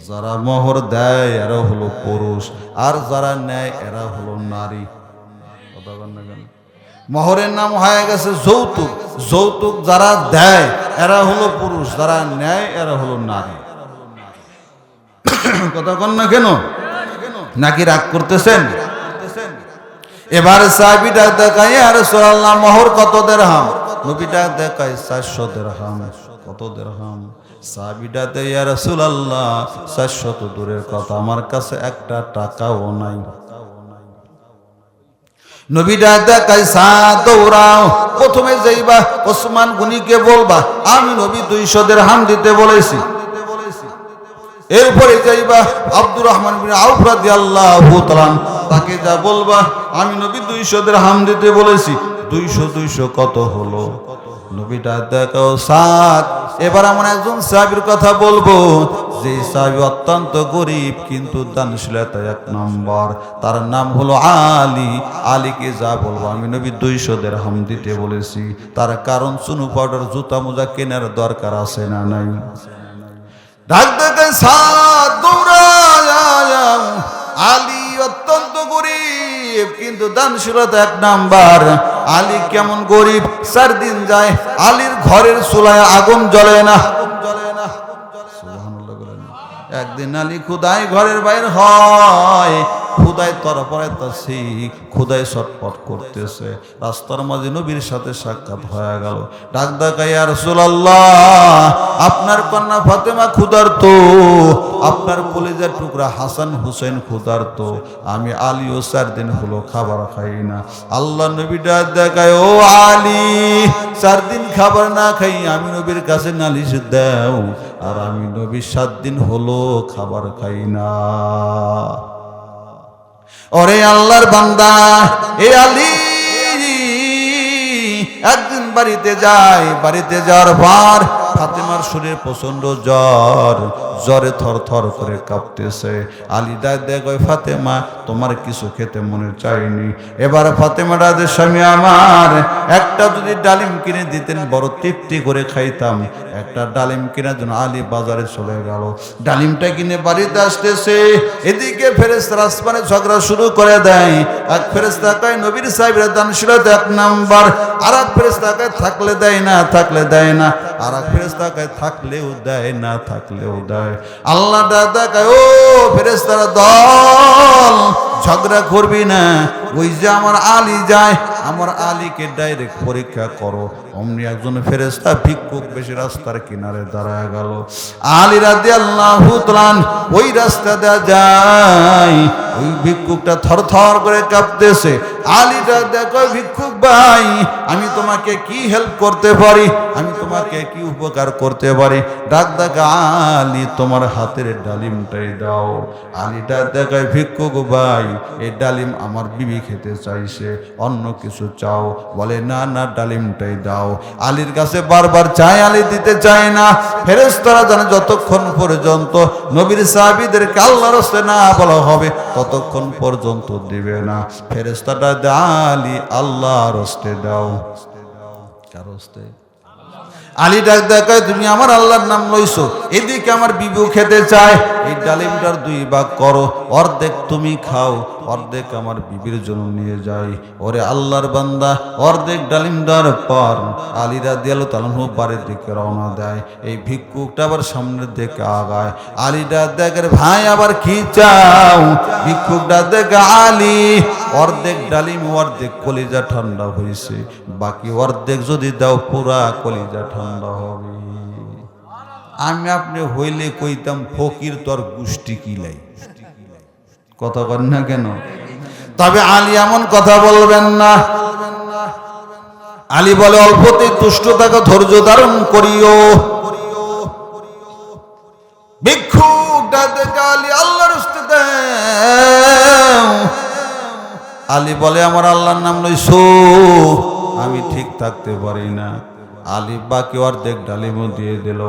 যারা মোহর দেয় এরা হলো পুরুষ, আর যারা নেয় এরা হলো নারী। কথা বল না কেন? মোহরের নাম হয়ে গেছে যৌতুক। যৌতুক যারা দেয় এরা হলো পুরুষ, যারা নেয় এরা হলো নারী। কথা বল না কেন? নাকি রাগ করতেছেন? এবার সাহাবীটা দেখায়, ইয়া রাসূলুল্লাহ মোহর কত দিরহাম? নবীটা দেখায় 400 দিরহাম। কত দিরহাম? সাহাবীটাতে, ইয়া রাসূলুল্লাহ 400 দূরের কথা, আমার কাছে একটা টাকাও নাই। নবী দেখায় সাদ দৌড়াও, প্রথমে যাইবা ওসমান গনিকে বলবা আমি নবী 200 দিরহাম দিতে বলেছি। এরপরে যাইবা আব্দুর রহমান বিন আউফ রাদিয়াল্লাহু তাআলা, তাকে যা বলবা আমি নবী 200 দিরহাম দিতে বলেছি। 200 কত হলো? নবীটা দেখাও সাদ। এবার আমরা একজন সাহাবীর কথা বলবো, যে সাহাবী অত্যন্ত গরিব কিন্তু দানশীলতায় 1 নম্বর, তার নাম হলো আলী। আলীকে যা বলবো আমি নবী 200 দিরহাম দিতে বলেছি। তার কারণ চুনু পাউডার জুতা মোজা কেনার দরকার আছে না নাই? ডাক দেখে সাদ দৌড়ায়, আলী অত্যন্ত গরিব কিন্তু দানশীলতা 1 নাম্বার। আলী কেমন গরিব? 4 দিন যায় আলীর ঘরের চুলায় আগুন জ্বলে না। সুবহানাল্লাহ বলেন। একদিন আলী খুদায় ঘরের বাইর হয়, খুদায় তরপরে তাছি, খুদায় ছটফট করতেছে। রাস্তার মাঝে নবীর সাথে সাক্ষাৎ হয়ে গেল। ডাক ডাকা ইয়া রাসূলুল্লাহ, আপনার কন্যা ফাতেমা ক্ষুধার্ত, আপনার কলিজার টুকরা হাসান হুসেন ক্ষুধার্ত, আমি আলীও 4 দিন হলো খাবার খাই না। আল্লাহ নবী ডাক দেখায় ও আলী, 4 দিন খাবার না খাই আমি নবীর কাছে নালিশ দাও, আর আমি নবী 7 দিন হলো খাবার খাই না। ওরে আল্লাহর বান্দা, এ আলী একদিন বাড়িতে যায়, বাড়িতে যাওয়ার পর ফাতেমার শরীরে প্রচন্ড জ্বর, জ্বরে থর থর করে কাঁপতেছে। আলী ডাক দেয় ফাতেমা তোমার কিছু খেতে মনে চাইনি? এবার ফাতেমা রাজের স্বামী আমার, একটা যদি ডালিম কিনে দিতেন বড় তৃপ্তি করে খাইতাম। একটা ডালিম কেনার জন্য আলী বাজারে চলে গেল। ডালিমটা কিনে বাড়িতে আসতেছে, এদিকে ফেরেশতারা আসমানে ঝগড়া শুরু করে দেয়। এক ফেরেশতা কয় নবীর সাহেবের দানশীলতা 1 নাম্বার, আর এক ফেরেশতা কয় থাকলে দেয় না, থাকলে দেয় না, আর এক ফেরেশতা কয় থাকলেও দেয় না, থাকলেও দেয়। আল্লাহ দাদা কয় ও ফেরেশতারা দল, ঝগড়া করবি না। ওই যে আমার আলী যায়, আমার আলীকে ডাইরেক্ট পরীক্ষা করো। অমনি একজন ফেরেশতা ভিক্ষুক বেশি রাস্তার কিনারে দাঁড়ায় গেল। আলী রাদিয়াল্লাহু তাআলা ওই রাস্তা দিয়ে যায়, ওই ভিক্ষুকটা থরথর করে কাঁপতেছে। আলীটা দেখো ভিক্ষুক ভাই, আমি তোমাকে কি হেল্প করতে পারি, আমি তোমাকে কি উপকার করতে পারি? ডাক ডাকা আলী তোমার হাতের ডালিমটাই দাও। আলীটা দেখায় ভিক্ষুক ভাই এই ডালিম আমার বিবি খেতে চাইছে, অন্য কিছু চাও? বলে না না ডালিমটাই দাও। আলীর কাছে বারবার চাই, আলী দিতে চায় না। ফেরেশতারা জানে যতক্ষণ পর্যন্ত নবীর সাহাবীদেরকে আল্লাহর রাস্তে না বলা হবে ততক্ষণ পর্যন্ত দিবে না। ফেরেশতাটা আলী আল্লাহর রাস্তে দাও। কার রাস্তে? আলী ডাক দেখায় তুমি আমার আল্লাহর নাম লইছো, এদিকে আমার বিবিও খেতে চায়, এই ডালিমটার 2 ভাগ করো, অর্ধেক তুমি খাও, অর্ধেক আমার বিবির জন্য নিয়ে যাই। ওরে আল্লাহর বান্দা, অর্ধেক ডালিম দেওয়ার পর আলী রাদিয়াল্লাহু তাআলা বাড়ির দিকে রওনা দেয়। এই ভিক্ষুকটা আবার সামনের দিকে আগায়। আলী ডাক দেখে ভাই আবার কি চাও? ভিক্ষুকটা দেখে আলী অর্ধেক ডালিম অর্ধেক কলিজা ঠান্ডা হয়েছে, বাকি অর্ধেক যদি দাও পুরা কলিজা ঠান্ডা হবে। আমি আপনি হইলে কইতাম ফকির তোর গোষ্ঠী কিলাই, কথা বলেন না কেন? তবে আলী এমন কথা বলবেন না। আলী বলে অল্পতেই তুষ্ট থাকো, ধৈর্য ধারণ করিও। ভিক্ষুক ডাকে আলী আল্লাহর রাস্তে দাও। আলী বলে আমার আল্লাহর নাম লইছো, আমি ঠিক থাকতে পারি না। আলী বাকি অর্ধেক ডালিমও দিয়ে দিল।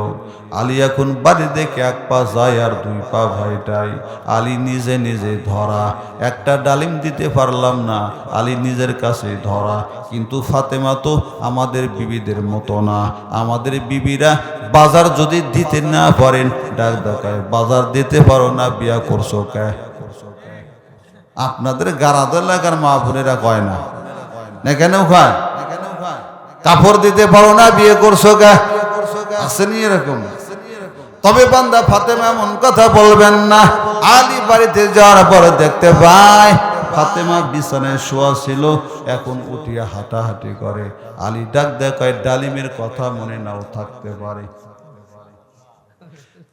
আলী এখন বাড়ি দেখে 1 পা যায় আর 2 পা ভাইটাই। আলী নিজে নিজে ধরা, একটা ডালিম দিতে পারলাম না, আলী নিজের কাছে ধরা। কিন্তু ফাতেমা তো আমাদের বিবিদের মতো না। আমাদের বিবিরা বাজার যদি দিতে না পারেন ডাক দেখায় বাজার দিতে পারো না, বিয়া করছো কে? আপনাদের গারাদ এলাকার মা বোনেরা কয় না, না কেন কয়? কাপড় দিতে পারো না, বিয়ে করছো কে? আসেনি এরকম? তবে বান্দা ফাতেমা এমন কথা বলবেন না। আলী বাড়িতে যাওয়ার পরে দেখতে পায় ফাতেমা বিছানায় শোয়া ছিল, এখন উঠিয়া হাঁটাহাঁটি করে। আলী ডাক দেখায় ডালিমের কথা মনে নাও থাকতে পারে।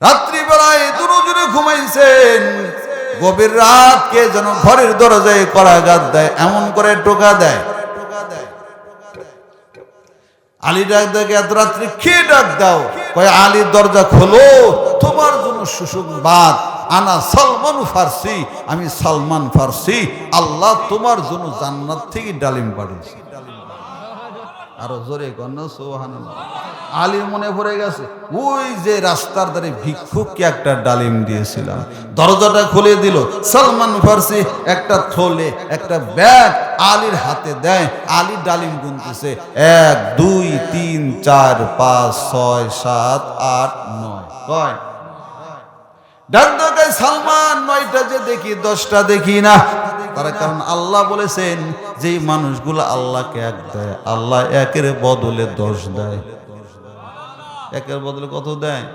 রাত্রিবেলায় দুজনে ঘুমাইছেন, গভীর রাত কে যেন ঘরের দরজায় করাঘাত দেয়, এমন করে টোকা দেয়। আলী ডাক দেখে, এত রাত্রি কে ডাক দাও? কয় আলীর দরজা খোলো, তোমার জন্য সুসংবাদ, আনা সালমান ফার্সি, আমি সালমান ফার্সি, আল্লাহ তোমার জন্য জান্নাত থেকে ডালিম পাঠিয়েছে। আরো জোরে কন্যা সুবহানাল্লাহ। আলীর মনে পড়ে গেছে, ওই যে রাস্তার ধারে ভিক্ষুককে একটা ডালিম দিয়েছিলাম। দরজাটা খুলে দিল, সালমান ফার্সি একটা থলে, একটা ব্যাগ আলীর হাতে দেয়। আলী ডালিম গুনতেছে, 1 2 3 4 5 6 7 8 9। কয় ডাক দেয় সালমান, 9টা যে দেখি 10টা দেখি না। তার কারণ আল্লাহ বলেছেন যে মানুষগুলো আল্লাহকে 1 দেয়, আল্লাহ 1-এর বদলে 10 দেয়। 1-এর বদলে কত দেয়?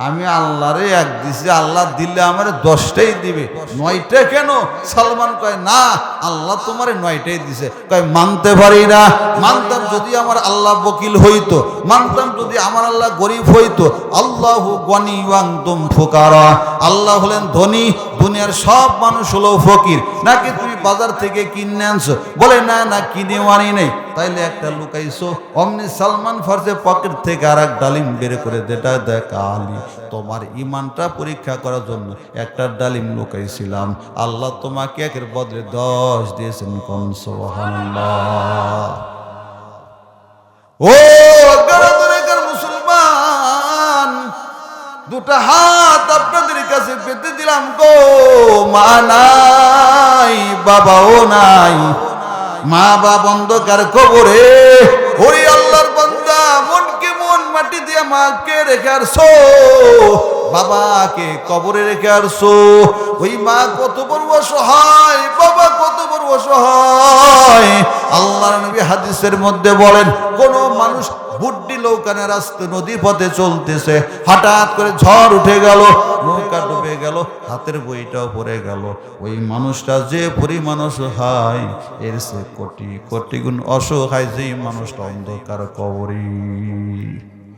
আমি আল্লাহরে 1 দিছি, আল্লাহ দিলে আমার 10টাই দিবে, 9টা কেন? সালমান কয় না, আল্লাহ তোমারে 9টাই দিছে। কয় মানতে পারি না। মানতাম যদি আমার আল্লাহ বকিল হইতো, মানতাম যদি আমার আল্লাহ গরিব হইতো। আল্লাহু গনি ওয়া আনতুম ফুকারা, আল্লাহ হলেন ধনী, দুনিয়ার সব মানুষ হলো ফকির। নাকি তুমি বাজার থেকে কিনে আনছো? বলে না না, কিনে আনি নাই। তাইলে একটা লুকাইছো। অমনি সালমান ফার্সি পকেট থেকে আর এক ডালিম বের করে দেটা দেখ আলী, তোমার ইমানটা পরীক্ষা করার জন্য একটা ডালিম লুকাইছিলাম, আল্লাহ তোমাকে 1-এর বদলে 10 দিয়েছেন। কোন সুবহানাল্লাহ। ও গণতন্ত্রের মুসলমান, 2টা হাত আপনাদের কাছে পেতে দিলাম গো। মা নাই, বাবাও নাই, মা বাপ অন্ধকার কবরে। ওই আল্লাহর বান্দা, মনকে মন মাটি দিয়ে মাকে রেখে আসছো, বাবাকে কবরে রেখে আসছো। ওই মা কত বড় অসহায়, বাবা কত বড় অসহায়। আল্লাহর নবী হাদিসের মধ্যে বলেন, কোন মানুষ বুদ্ধি নৌকানে রাস্তা নদীর পথে চলতেছে, হঠাৎ করে ঝড় উঠে গেল, নৌকা ডুবে গেল, হাতের বইটাও পড়ে গেল। ওই মানুষটা যে পরিমাণ অসহায়, এর সে কোটি কোটি গুণ অসহায় যেই মানুষটা অন্ধকার কবরে।